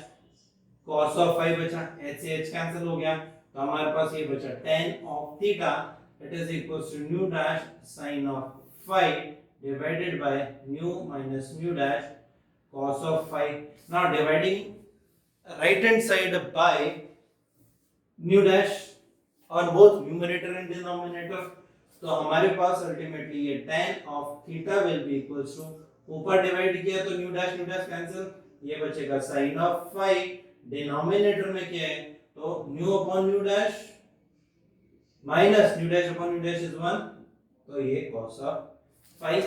cos of phi बचा, h से h कैंसिल हो गया, तो हमारे पास ये बचा tan of theta, it is equals to nu dash sine of phi divided by nu minus nu dash cos of phi, now dividing right hand side by nu dash on both numerator and denominator, तो हमारे पास ultimately ये tan of theta will be equals to, ऊपर divide किया तो nu dash cancel, ये बचेगा sin of phi, denominator में क्या है तो nu upon nu dash minus nu dash upon nu dash is 1, तो ये cos ऑफ फाई।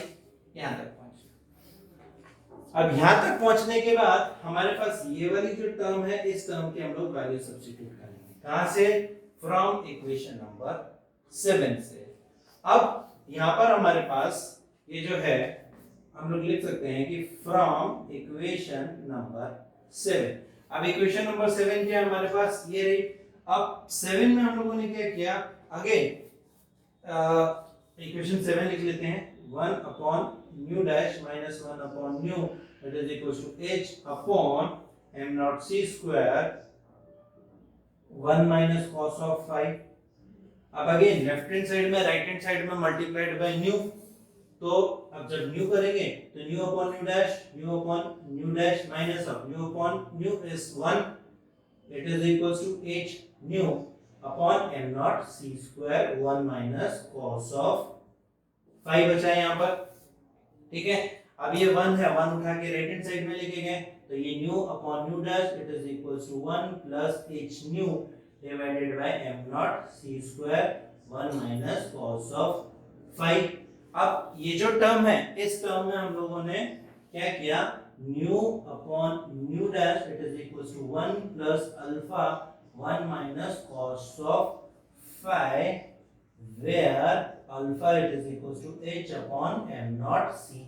यहां तक पहुंच, अब यहां तक पहुंचने के बाद हमारे पास ये वाली जो टर्म है, इस टर्म की हम लोग वैल्यू सब्स्टिट्यूट करेंगे, कहां से, फ्रॉम इक्वेशन नंबर 7 से। अब यहां पर हमारे पास ये जो है हम लोग लिख सकते हैं कि फ्रॉम इक्वेशन नंबर 7। अब इक्वेशन नंबर 7 क्या है हमारे पास, ये रही। अब 7 में हम लोगों ने क्या किया, अगेन इक्वेशन 7 लिख लेते हैं, 1 upon nu dash minus 1 upon nu that is equals to h upon m not c square 1 minus cos of 5। अब अगेन लेफ्ट हैंड साइड में राइट हैंड साइड में मल्टीप्लाइड बाय न्यू, तो अब जब nu करेंगे तो nu upon nu dash minus of nu upon nu is 1, it is equals to h nu upon m not c square 1 minus cos of 5 बचा है यहां पर, ठीक है। अब ये 1 है, 1 उठा के राइट हैंड साइड में लेके गए, तो ये nu upon nu dash it is equals to 1 plus h nu divided by m not c square 1 minus cos of 5। अब ये जो टर्म है, इस टर्म में हम लोगों ने क्या किया, nu upon nu dash it is equals to 1 plus alpha 1 minus cos of 5 where alpha it is equals to h upon m naught c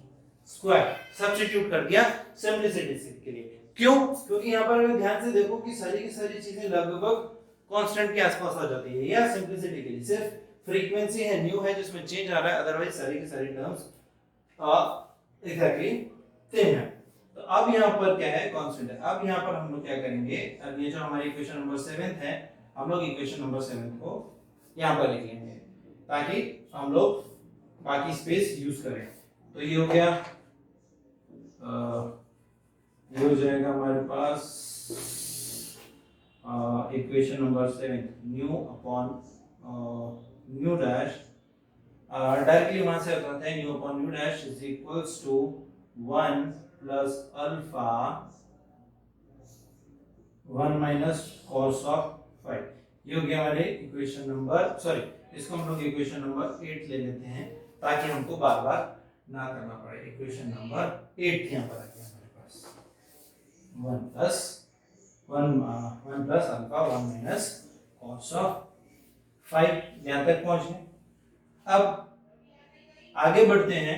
square. Substitute कर दिया सिंपलिसिटी के लिए। क्यों? क्योंकि यहाँ पर अगर ध्यान से देखो कि सारी की सारी चीजें लगभग कांस्टेंट के आसपास आ जाती है, या सिंपलिसिटी के लिए सिर्फ फ्रीक्वेंसी है न्यू है जिसमें चेंज आ रहा है, अदरवाइज सारी की सारी टर्म्स एग्जैक्टली सेम है। तो अब यहाँ पर क्या है, कांस्टेंट है। अब यहाँ पर हम लोग क्या करेंगे, अब ये जो हमारी इक्वेशन नंबर 7 है, हम लोग इक्वेशन नंबर 7 को यहाँ पर लिख लेंगे ताकि हम लोग बाकी स्पेस यूज करें। तो ये हो गया, ये हो जाएगा हमारे पास equation number 7 nu upon nu dash, directly वहां से आता है nu upon nu dash is equals to 1 plus alpha 1 minus cos of 5। ये हो गया हमारे इक्वेशन नंबर, सॉरी इसको हम लोग इक्वेशन नंबर 8 ले लेते हैं ताकि हमको बार बार ना करना पड़े। इक्वेशन नंबर 8 यहाँ पर आ गया हमारे पास 1 plus alpha 1 minus cos of 5। यहाँ तक पहुंच गए। अब आगे बढ़ते हैं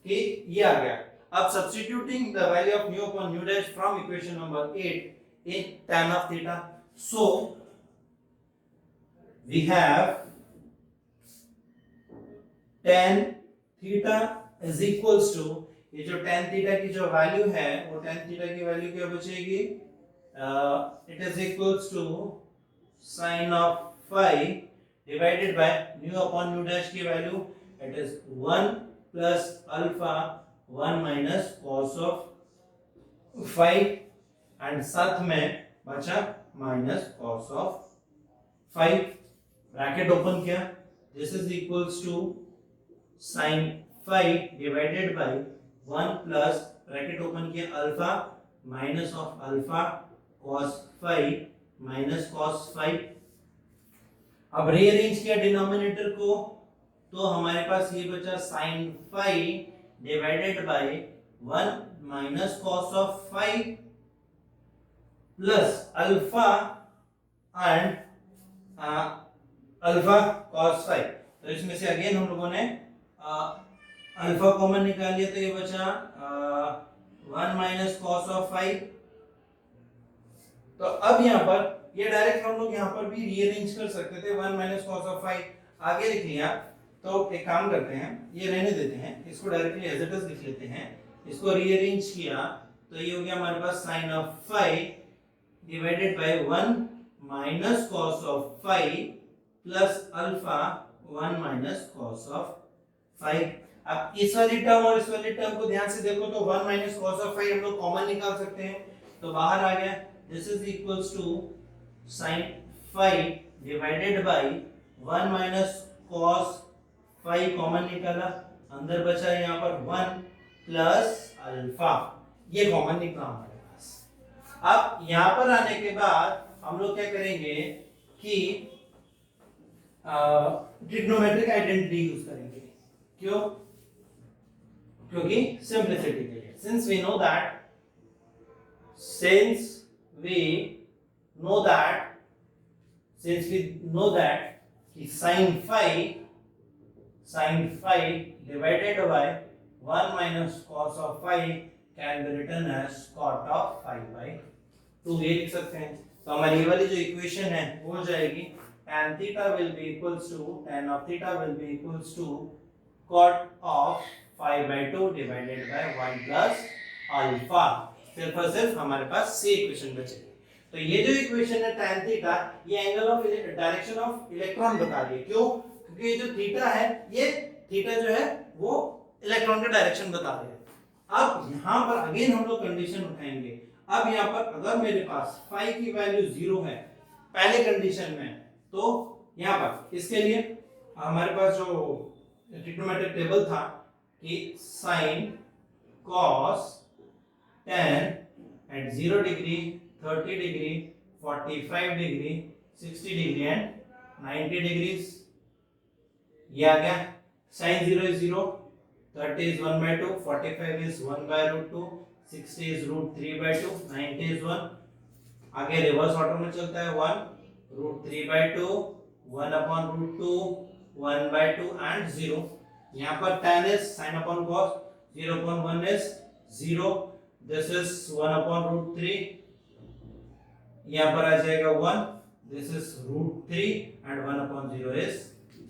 कि ये आ गया। अब substituting the value of nu upon nu dash from equation number 8 in tan of theta, so we have tan theta is equals to, ये जो tan theta की जो वैल्यू है वो tan theta की वैल्यू क्या बचेगी, it is equals to sin of phi divided by new upon new dash की value it is 1 plus alpha 1 minus cos of phi and साथ में बचा minus cos of phi। Bracket open किया, this is equals to sin phi divided by 1 plus bracket open किया alpha minus of alpha cos phi minus cos phi। अब rearrange किया denominator को, तो हमारे पास ये बचा sin phi divided by 1 minus cos of phi plus alpha and alpha cos phi। तो इसमें से अगेन हम लोगों ने अल्फा कॉमन निकाल लिया, तो ये बचा 1 माइनस cos ऑफ phi। तो अब यहाँ पर ये डायरेक्ट हम लोग यहाँ पर भी रीअरेंज कर सकते थे, 1 माइनस cos ऑफ phi आगे लिख लिया। तो एक काम करते हैं, ये रहने देते हैं, इसको डायरेक्टली एज इट इज लिख लेते हैं। इसको रीअरेंज किया तो ये हो गया हमारे पास sin of phi divided by 1 minus cos of phi plus alpha 1 minus cos of 5। अब इस वाली टर्म और इस वाली टर्म को ध्यान से देखो तो 1 माइनस cos ऑफ 5 हम लोग कॉमन निकाल सकते हैं, तो बाहर आ गया, this is equals to sin phi divided by 1 minus cos phi common निकाला, अंदर बचा यहाँ पर 1 प्लस अल्फा, ये कॉमन निकला हमारे पास। अब यहाँ पर आने के बाद हम लोग क्या करेंगे कि ट्रिग्नोमेट्रिक आइडेंटिटी यूज करेंगे। क्यों? क्योंकि सिंप्लिसिटी के लिए। सिंस वी नो दैट कि sin phi divided by 1 minus cos of phi can be written as cot of phi by 2, ये लिख सकते हैं। तो हमारी ये वाली जो इक्वेशन है वो हो जाएगी tan of theta will be equals to cot of phi by 2 divided by 1 plus alpha। सिर्फ और सिर्फ हमारे पास सी इक्वेशन बचेगी। तो ये जो इक्वेशन है tan थीटा, ये angle of direction of electron बता रही है। क्यों? क्योंकि ये जो थीटा है, ये थीटा जो है वो इलेक्ट्रॉन का डायरेक्शन बता रही है। अब यहाँ पर अगेन हम लोग कंडीशन उठाएंगे। अब यहाँ पर अगर मेरे पास फाई की वैल्यू 0 है पहले कंडीशन में, तो यहाँ पर इसके लिए हमारे पास जो ट्रिग्नोमेट्रिक टेबल था कि sin cos tan at 0 degree, 30 degree, 45 degree, 60 degree and 90 degrees, ये आ गया। sin 0 is 0, 30 is 1 by 2, 45 is 1 by root 2, 60 is root 3 by 2, 90 is 1। आगे रिवर्स ऑर्डर में चलता है 1 root 3 by 2, 1 upon root 2, 1 by 2 and 0। यहाँ पर tan is sin upon cos, 0 upon 1 is 0, this is 1 upon root 3, यहाँ पर आ जाएगा 1, this is root 3 and 1 upon 0 is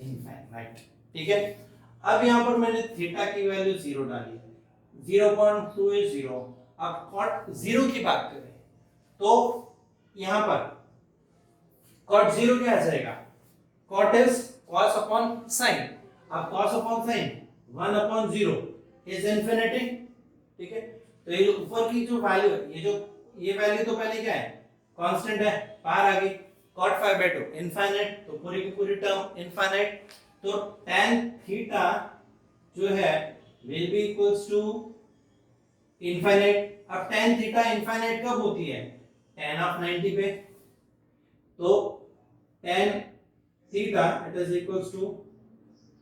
infinite। ठीक है। अब यहाँ पर मैंने थीटा की वैल्यू 0 डाली, 0.2 is 0। अब cot 0 की बात करें तो यहाँ पर cot 0 क्या आ जाएगा? cot is cos upon sin। अब cos upon sin 1 upon 0 is infinity। ठीक है। तो ये ऊपर की जो वैल्यू है, ये वैल्यू तो पहले क्या है? कांस्टेंट है, बाहर आ गई। cot 5 by 2 इनफाइनाइट, तो पूरी की पूरी टर्म इनफाइनाइट। तो tan थीटा जो है will be equals to infinite. अब tan थीटा इनफाइनाइट कब होती है? tan of 90 पे। तो tan theta it is equals to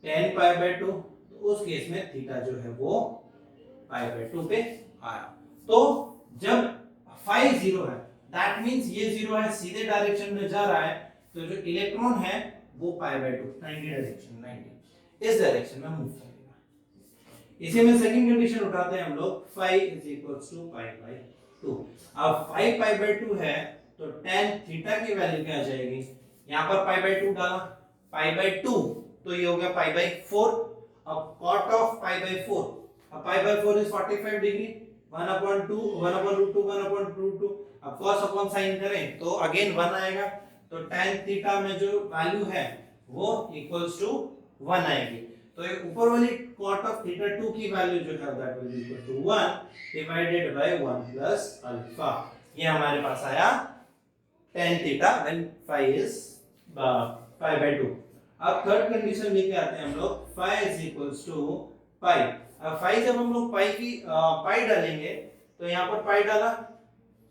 tan pi by 2। तो उस केस में थीटा जो है वो pi by 2 पे आया। तो जब phi 0 है, दैट मींस ये 0 है, सीधे डायरेक्शन में जा रहा है, तो जो इलेक्ट्रॉन है वो pi by 2 90 डायरेक्शन, 90 इस डायरेक्शन में मूव करेगा। इसी में सेकंड कंडीशन उठाते हैं हम लोग, phi is equals to pi by 2। अब phi pi by 2 है तो tan थीटा की वैल्यू क्या आ जाएगी? यहाँ पर pi by 2 डाला, pi by 2 तो ये हो गया pi by 4। अब cot of pi by 4, अब pi by 4 is 45 degree, 1 upon 2, 1 upon root 2, 1 upon root 2। अब cos upon sin करें तो अगेन 1 आएगा, तो tan थीटा में जो वैल्यू है वो इक्वल्स टू 1 आएगी। तो ये ऊपर वाली cot of theta 2 की वैल्यू जो है that will equal to 1 divided by 1 plus alpha. ये हमारे पास आया tan theta when phi is pi by 2। अब थर्ड कंडीशन लेके आते हैं हम लोग, phi is equals to pi। अब phi जब हम लोग pi की pi डालेंगे तो यहाँ पर pi डाला,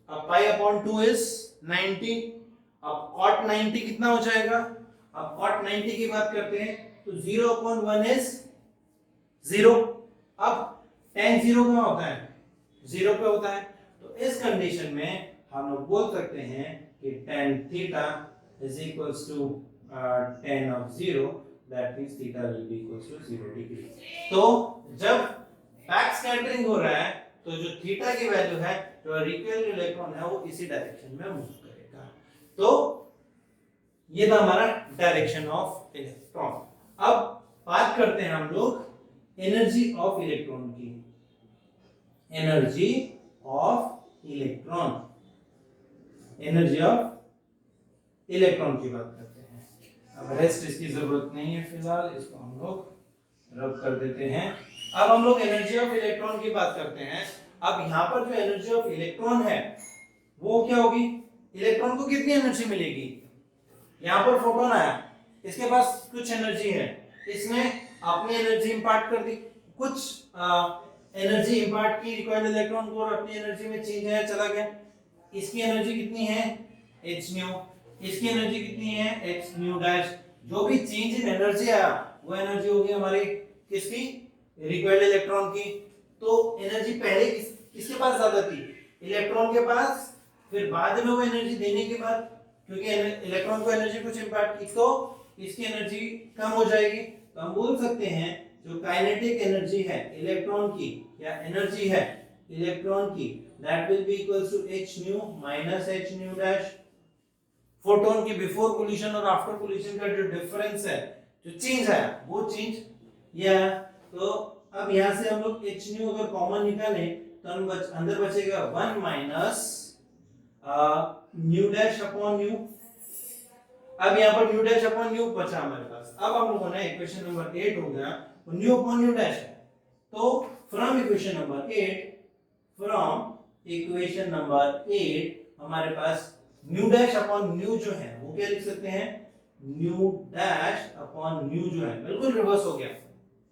अब pi upon 2 is 90। अब cot 90 कितना हो जाएगा? अब cot 90 की बात करते हैं तो 0 upon 1 is 0। अब tan 0 कहाँ होता है? 0 पे होता है। तो इस कंडीशन में हम लोग बोल सकते हैं कि tan theta is equals to tan of 0, that means theta will be equals to 0 degree। तो जब बैक स्कैटरिंग हो रहा है तो जो थीटा की वैल्यू है, जो रिपेल इलेक्ट्रॉन है वो इसी डायरेक्शन में मूव करेगा। तो ये था हमारा डायरेक्शन ऑफ इलेक्ट्रॉन। अब बात करते हैं हम लोग एनर्जी ऑफ इलेक्ट्रॉन की। Energy of electron, energy of electron की बात करते हैं। अब रेस्ट इसकी जरूरत नहीं है फिलहाल, इसको हम लोग रब कर देते हैं। अब हम लोग एनर्जी ऑफ इलेक्ट्रॉन की बात करते हैं। अब यहाँ पर जो एनर्जी ऑफ इलेक्ट्रॉन है वो क्या होगी, इलेक्ट्रॉन को कितनी एनर्जी मिलेगी, यहाँ पर फोटोन आया, इसके पास कुछ एनर्जी है, इसने अपनी एनर्जी इंपार्ट कर दी, कुछ एनर्जी इंपार्ट की रिक्वायर्ड इलेक्ट्रॉन को और अपनी एनर्जी में चेंज है, चला गया। इसकी एनर्जी कितनी है h न्यू, इसकी एनर्जी कितनी है h न्यू डैश। जो भी चेंज इन एनर्जी आया वो एनर्जी होगी हमारी किसकी, रिक्वायर्ड इलेक्ट्रॉन की। तो एनर्जी पहले किसके पास ज्यादा थी, इलेक्ट्रॉन के पास, फिर बाद में वो एनर्जी देने के बाद क्योंकि इलेक्ट्रॉन को एनर्जी कुछ इंपार्ट की तो इसकी एनर्जी कम हो जाएगी। तो हम बोल सकते हैं जो काइनेटिक एनर्जी है इलेक्ट्रॉन की या एनर्जी है इलेक्ट्रॉन की, that will be equals to h nu minus h nu dash। Photon के बिफोर कोलिशन और आफ्टर कोलिशन का जो डिफरेंस है, जो चेंज है वो चेंज या। तो अब यहां से हम लोग h nu अगर कॉमन निकालें तो हम अंदर बचेगा 1 minus nu dash upon new. अब यहाँ पर न्यू डैश अपॉन न्यू बचा हमारे पास। अब हम लोगों ने इक्वेशन नंबर 8 हो गया, न्यू अपॉन न्यू डैश है। तो फ्रॉम इक्वेशन नंबर 8 हमारे पास न्यू डैश अपॉन न्यू जो है वो क्या लिख सकते हैं, न्यू डैश अपॉन न्यू जो है बिल्कुल रिवर्स हो गया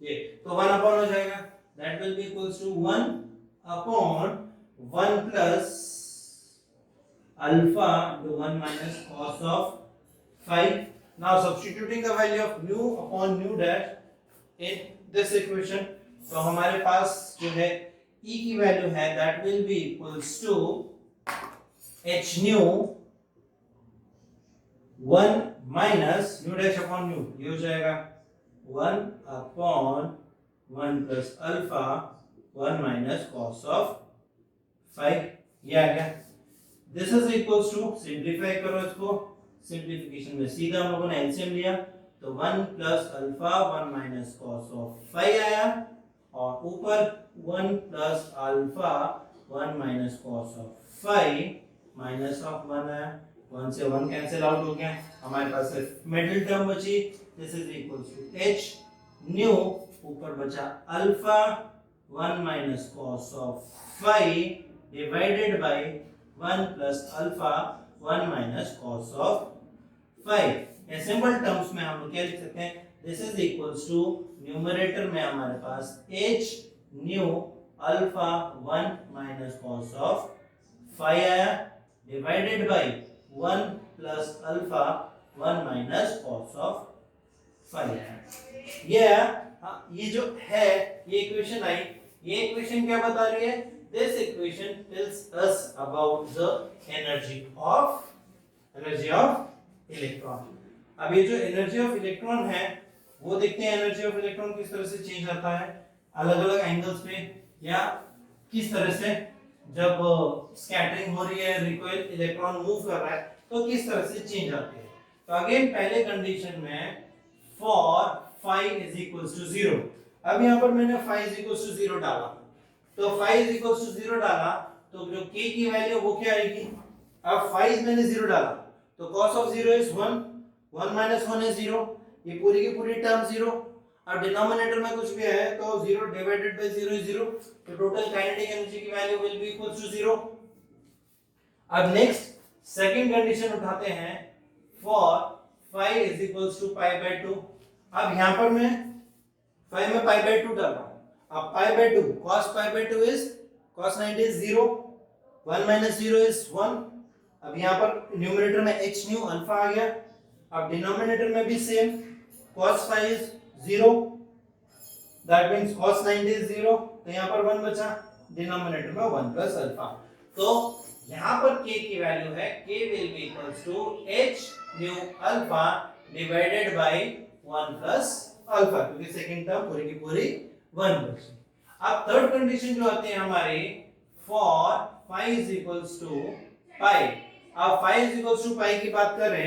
ये, तो 1 अपॉन हो जाएगा, that will be equals to 1 upon 1 plus alpha into 1 minus cos of phi। Now substituting the value of nu upon nu dash in this equation, तो हमारे पास जो है e की वैल्यू है that will be equals to h nu 1 minus nu dash upon nu, ये हो जाएगा 1 upon 1 plus alpha 1 minus cos of phi, ये आ गया। This is equals to, simplify करो इसको, सिंप्लीफिकेशन में सीधा हम लोगों ने एलसीएम लिया तो 1 plus alpha 1 minus cos of phi आया और ऊपर 1 plus alpha 1 minus cos of phi minus of 1 आया, 1 से 1 कैंसिल आउट हो गया, हमारे पास सिर्फ मिडिल टर्म बची। This is equals to h nu, ऊपर बचा alpha 1 minus cos of phi divided by 1 plus alpha 1 minus cos of phi। या सिंपल टर्म्स में हम लोग क्या लिख सकते हैं, this is equals to numerator में हमारे पास h nu alpha 1 minus cos of phi आया divided by 1 plus alpha 1 minus cos of phi आया। ये जो है ये इक्वेशन आई, ये इक्वेशन क्या बता रही है, this equation tells us about the energy of electron। अब ये जो एनर्जी ऑफ इलेक्ट्रॉन है वो देखते हैं, एनर्जी ऑफ इलेक्ट्रॉन किस तरह से चेंज आता है अलग अलग एंगल्स पे, या किस तरह से जब स्कैटरिंग हो रही है रिकॉइल इलेक्ट्रॉन मूव कर रहा है तो किस तरह से चेंज आती है। तो अगेन पहले कंडीशन में for phi is equals to 0, अब यहाँ पर मैंने phi is equals to 0 डाला, तो phi is equals to 0 डाला तो जो k की वैल्यू वो क्या आएगी, अब phi मैंने 0 डाला तो cos of 0 is 1, 1 minus 1 is 0, ये पूरी की पूरी टर्म 0, अब डिनोमिनेटर में कुछ भी है तो 0 डिवाइडेड बाय 0 is 0, तो टोटल काइनेटिक एनर्जी की value will be equals to 0। अब नेक्स्ट सेकंड कंडीशन उठाते हैं, for phi is equals to pi by 2। अब यहाँ पर मैं phi में pi by 2 डाल रहा हूँ, अब pi by 2 cos pi by 2 is cos 90 is 0, 1 minus 0 is 1। अब यहाँ पर न्यूमरेटर में h न्यू अल्फा आ गया, अब डिनोमिनेटर में भी same cos phi is 0, that means cos 90 is 0, तो यहाँ पर 1 बचा, डिनोमिनेटर में 1 plus अल्फा। तो यहाँ पर k की वैल्यू है k will be equals to h nu alpha divided by 1 plus alpha, क्योंकि सेकंड टर्म पूरी की पूरी 1 बची। अब थर्ड कंडीशन जो आती है हमारी, for phi is equals to pi। अब phi is equals to pi की बात करें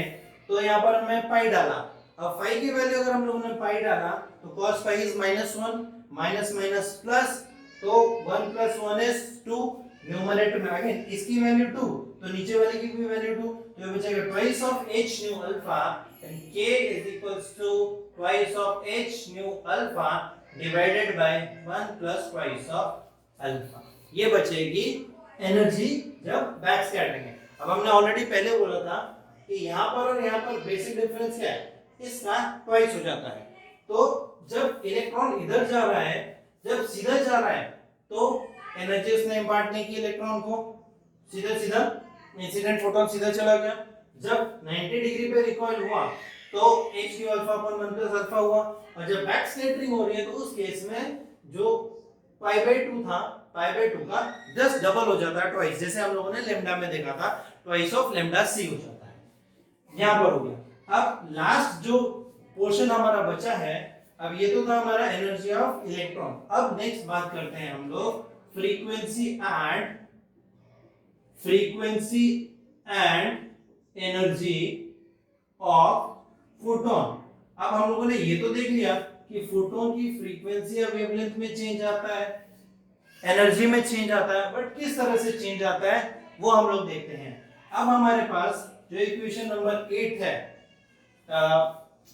तो यहाँ पर मैं pi डाला, अब phi की वैल्यू अगर हम लोगों ने pi डाला तो cos phi is -1, minus minus plus, तो 1 plus 1 is 2, न्यूमरेटर में अगेन इसकी वैल्यू 2 तो नीचे वाले की भी वैल्यू 2, तो बचेगा twice of h nu alpha and k is equals to twice of h nu alpha divided by 1 plus twice of alpha. ये बचेगी एनर्जी जब बैक स्कैटरिंग है। अब हमने ऑलरेडी पहले बोला था कि यहाँ पर और यहाँ पर बेसिक डिफरेंस क्या है, इसका ट्वाइस हो जाता है। तो जब इलेक्ट्रॉन इधर जा रहा है, जब सीधा जा रहा है, तो एनर्जी उसने इंपार्ट नहीं की इलेक्ट्रॉन को, सीधा सीधा इंसिडेंट फोटोन सीधा चला गया। जब 90 डिग्री पे रिकॉइल हुआ तो h q alpha upon 1 plus alpha हुआ, और जब बैक स्कैटरिंग हो रही है तो उस केस में जो पाई बाय 2 था, पाई बाय 2 का जस्ट डबल हो जाता है, ट्वाइस, जैसे हम लोगों ने लैम्डा में देखा था, ट्वाइस ऑफ लैम्डा c हो जाता है। यहां पर हो गया। अब लास्ट जो पोर्शन हमारा बचा है, अब ये तो था हमारा एनर्जी ऑफ इलेक्ट्रॉन। अब नेक्स्ट बात करते हैं हम लोग frequency and energy of photon. अब हम लोगों ने ये तो देख लिया कि फोटोन की फ्रीक्वेंसी या वेवलेंथ में चेंज आता है, एनर्जी में चेंज आता है, बट किस तरह से चेंज आता है वो हम लोग देखते हैं। अब हमारे पास जो इक्वेशन नंबर 8 है,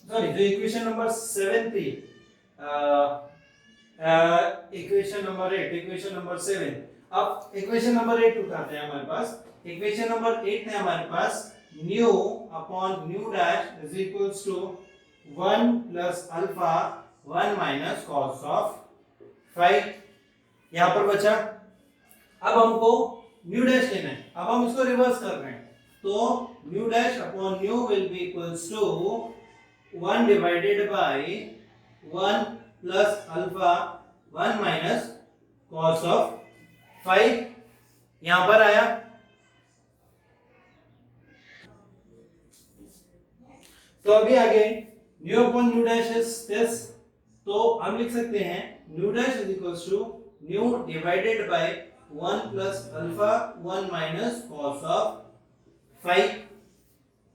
सॉरी जो इक्वेशन नंबर 7 थी, इक्वेशन नंबर 8, इक्वेशन नंबर 7, अब इक्वेशन नंबर 8 उठाते हैं हमारे पास। इक्वेशन नंबर 8 है हमारे पास nu upon nu dash is equals to 1 plus alpha 1 minus cos of 5। यहां पर बचा। अब हमको न्यू डैश लेना है, अब हम इसको रिवर्स कर रहे हैं, तो nu dash upon nu will be equals to 1 divided by 1 plus alpha 1 minus cos of 5। यहां पर आया। तो अभी आगे nu upon nu dash is this, तो हम लिख सकते हैं nu dash is equals to nu divided by 1 plus alpha 1 minus cos of 5।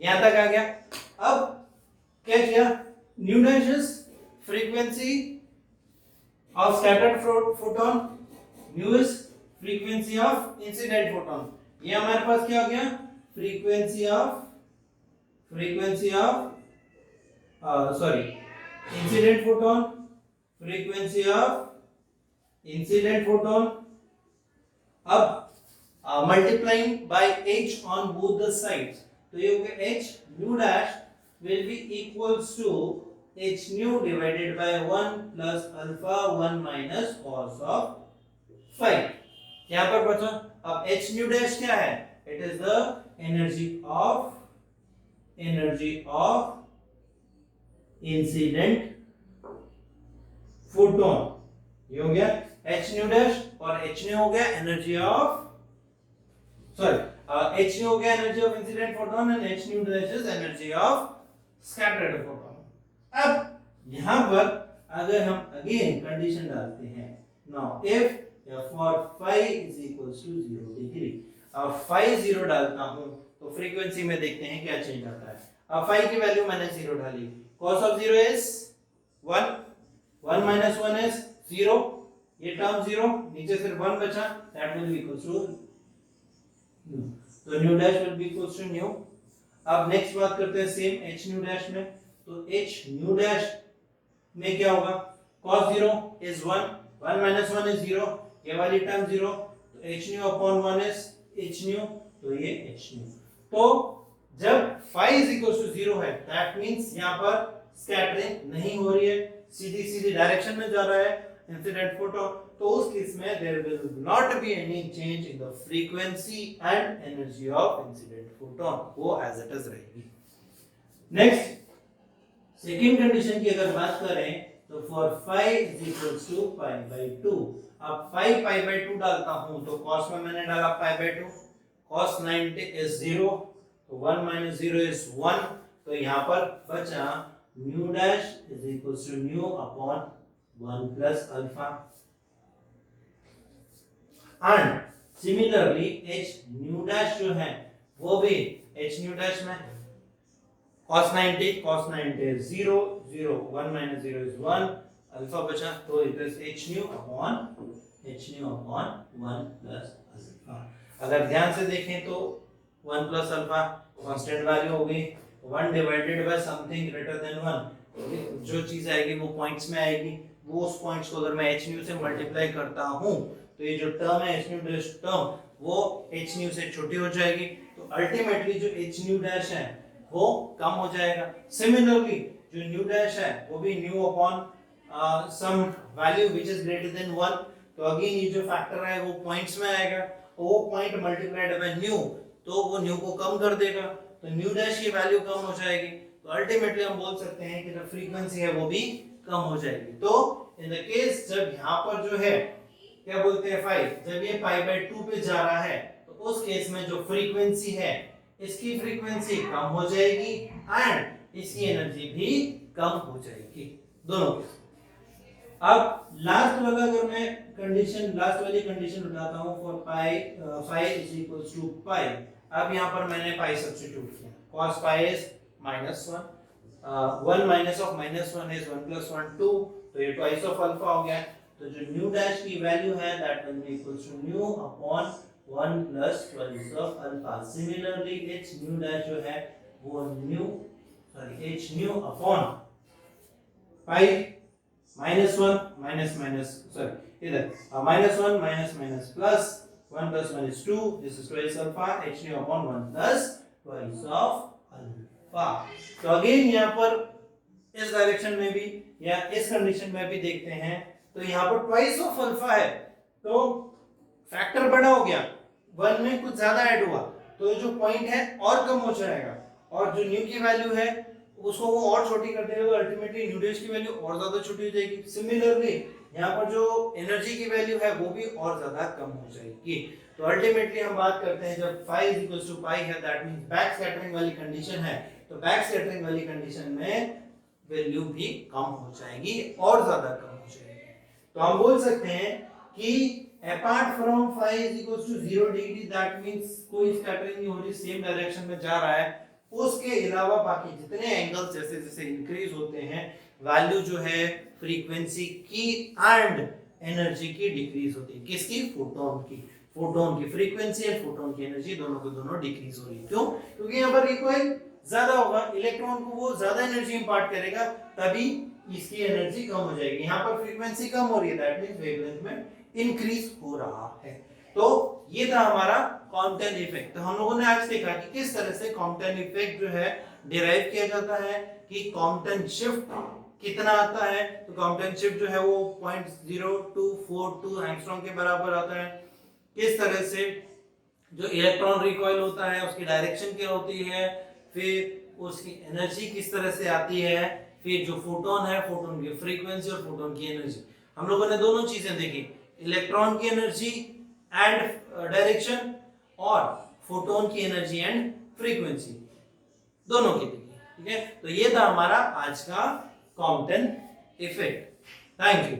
यहां तक आ गया। अब क्या किया, nu dash is frequency of scattered photon, new is frequency of incident photon. ये हमारे पास क्या हो गया, frequency of incident photon, frequency of incident photon. अब multiplying by h on both the sides, तो ये हो गया h nu dash will be equals to h nu divided by 1 plus alpha 1 minus cos of 5। यहां पर बचा। अब h nu dash क्या है, it is the energy of incident photon. ये हो गया h न्यू डैश, और h न्यू हो गया एनर्जी ऑफ h न्यू हो गया energy of incident photon, and h nu dash is energy of scattered photon. अब यहां पर अगर हम अगेन कंडीशन डालते हैं, now if for phi is equals to 0 degree, अब phi 0 डालता हूं तो फ्रीक्वेंसी में देखते हैं क्या चेंज आता है। अब phi की वैल्यू मैंने 0 डाली, cos of 0 is 1, 1 minus 1 is 0, ये टर्म 0, नीचे सिर्फ 1 बचा, that will be equals to new, तो new dash will be equals to new। अब नेक्स्ट बात करते हैं सेम h new dash में, तो h new dash में क्या होगा, cos 0 is 1, 1 minus 1 is 0, ये वाली टर्म 0, तो h nu upon 1 is h new, तो ये h न्यू। तो जब phi is equals to 0 है, दैट मींस यहां पर स्कैटरिंग नहीं हो रही है, सीधी सीधी डायरेक्शन में जा रहा है इंसिडेंट फोटोन, तो उस केस में there will not be any change in the frequency and energy of incident photon, वो एज इट इज रहेगी। नेक्स्ट सेकंड कंडीशन की अगर बात करें तो for phi is equals to pi by 2, अब pi by 2 डालता हूं तो cos में मैंने डाला pi by 2, cos 90 is 0, तो 1 minus 0 is 1, तो यहां पर बचा mu dash is equals to nu upon 1 plus alpha, and similarly h nu dash जो है वो भी h nu dash में cos 90 is 0, 0, 1 minus 0 is 1, alpha बचा, तो it is h nu upon 1 plus alpha। अगर ध्यान से देखें तो 1 plus alpha कांस्टेंट वैल्यू हो गई, 1 divided bye something greater than 1, जो चीज आएगी वो पॉइंट्स में आएगी, वो उस पॉइंट्स को अगर मैं h nu से मल्टीप्लाई करता हूं तो ये जो टर्म है h nu डैश टर्म वो h nu से छोटी हो जाएगी, तो अल्टीमेटली जो h न्यू डैश है वो कम हो जाएगा। सिमिलरली जो न्यू डैश है वो भी nu upon some value which is greater than 1, तो अगेन ये जो फैक्टर है वो पॉइंट्स में आएगा, वो पॉइंट मल्टीप्लाइड बाय न्यू, तो वो न्यू को कम कर देगा, तो न्यू डैश की वैल्यू कम हो जाएगी, तो अल्टीमेटली हम बोल सकते हैं कि जो फ्रीक्वेंसी है वो भी कम हो जाएगी। तो इन द केस जब यहाँ पर जो है क्या बोलते हैं 5, जब ये पाई बाय 2 पे जा रहा है तो उस केस में जो फ्रीक्वेंसी है इसकी फ्रीक्वेंसी कम हो जाएगी एंड इसकी एनर्जी भी कम हो जाएगी, दोनों केस। अब लास्ट वाला अगर मैं कंडीशन, लास्ट वाली कंडीशन उठाता हूं for pi 5 is equals to pi. अब यहां पर मैंने पाई सब्स्टिट्यूट किया, cos pi is -1, 1 minus of -1 is 1 plus 1 2, तो ये twice of alpha हो गया, तो जो न्यू डैश की वैल्यू है that will be equals to nu upon 1 plus twice of alpha। Similarly h nu dash जो है वो h nu upon pi -1 minus minus sorry इधर -1 minus minus plus 1 plus 1 is 2, this is twice alpha, h new upon 1 plus twice of alpha। तो again यहाँ पर इस direction में भी या इस कंडीशन में भी देखते हैं तो यहाँ पर twice of alpha है, तो फैक्टर बड़ा हो गया, 1 में कुछ ज्यादा ऐड हुआ, तो जो पॉइंट है और कम हो जाएगा, और जो न्यू की वैल्यू है उसको वो और छोटी कर देगा, तो अल्टीमेटली न्यू डैश की वैल्यू और ज्यादा छोटी हो जाएगी। सिमिलरली यहाँ पर जो एनर्जी की वैल्यू है वो भी और ज्यादा कम हो जाएगी। तो अल्टीमेटली हम बात करते हैं जब phi is equals to pi है, दैट मींस बैक स्कैटरिंग वाली कंडीशन है, तो बैक स्कैटरिंग वाली कंडीशन में वैल्यू भी कम हो जाएगी और ज्यादा कम हो जाएगी। तो हम बोल सकते हैं कि apart from phi is equals to 0 degree, that means कोई स्कैटरिंग नहीं हो रही, सेम डायरेक्शन में जा रहा है, उसके अलावा बाकी जितने एंगल्स जैसे जैसे इंक्रीज होते हैं वैल्यू जो है फ्रीक्वेंसी की एंड एनर्जी की डिक्रीज होती है। किसकी? फोटोन की फ्रीक्वेंसी एंड फोटोन की एनर्जी दोनों को दोनों डिक्रीज हो रही है। क्यों? क्योंकि यहाँ पर रिकॉइल ज्यादा होगा, इलेक्ट्रॉन को वो ज्यादा एनर्जी इंपार्ट करेगा, तभी इसकी एनर्जी कम हो जाएगी। यहाँ पर फ्रीक्वेंसी कम हो रही है, दैट मींस वेवलेंथ में इंक्रीज हो रहा है। तो ये था हमारा कॉम्पटन इफेक्ट। तो हम लोगों ने आज देखा कि किस तरह से कॉम्पटन इफेक्ट जो है डिराइव किया जाता है, कि कॉम्पटन शिफ्ट कितना आता है, तो कॉम्पटन शिफ्ट जो है वो 0.0242 एंगस्ट्रॉम के बराबर आता है। किस तरह से जो इलेक्ट्रॉन रिकॉइल होता है उसकी डायरेक्शन क्या होती है, फिर उसकी एनर्जी किस तरह से आती है, फिर जो फोटोन है फोटोन की फ्रीक्वेंसी और फोटोन की एनर्जी, हम लोगों ने दोनों चीजें देखी, इलेक्ट्रॉन की एनर्जी एंड डायरेक्शन और फोटोन की एनर्जी एंड फ्रीक्वेंसी दोनों की देखी। ठीक है, तो ये था हमारा आज का कॉम्पटन इफेक्ट। Thank you.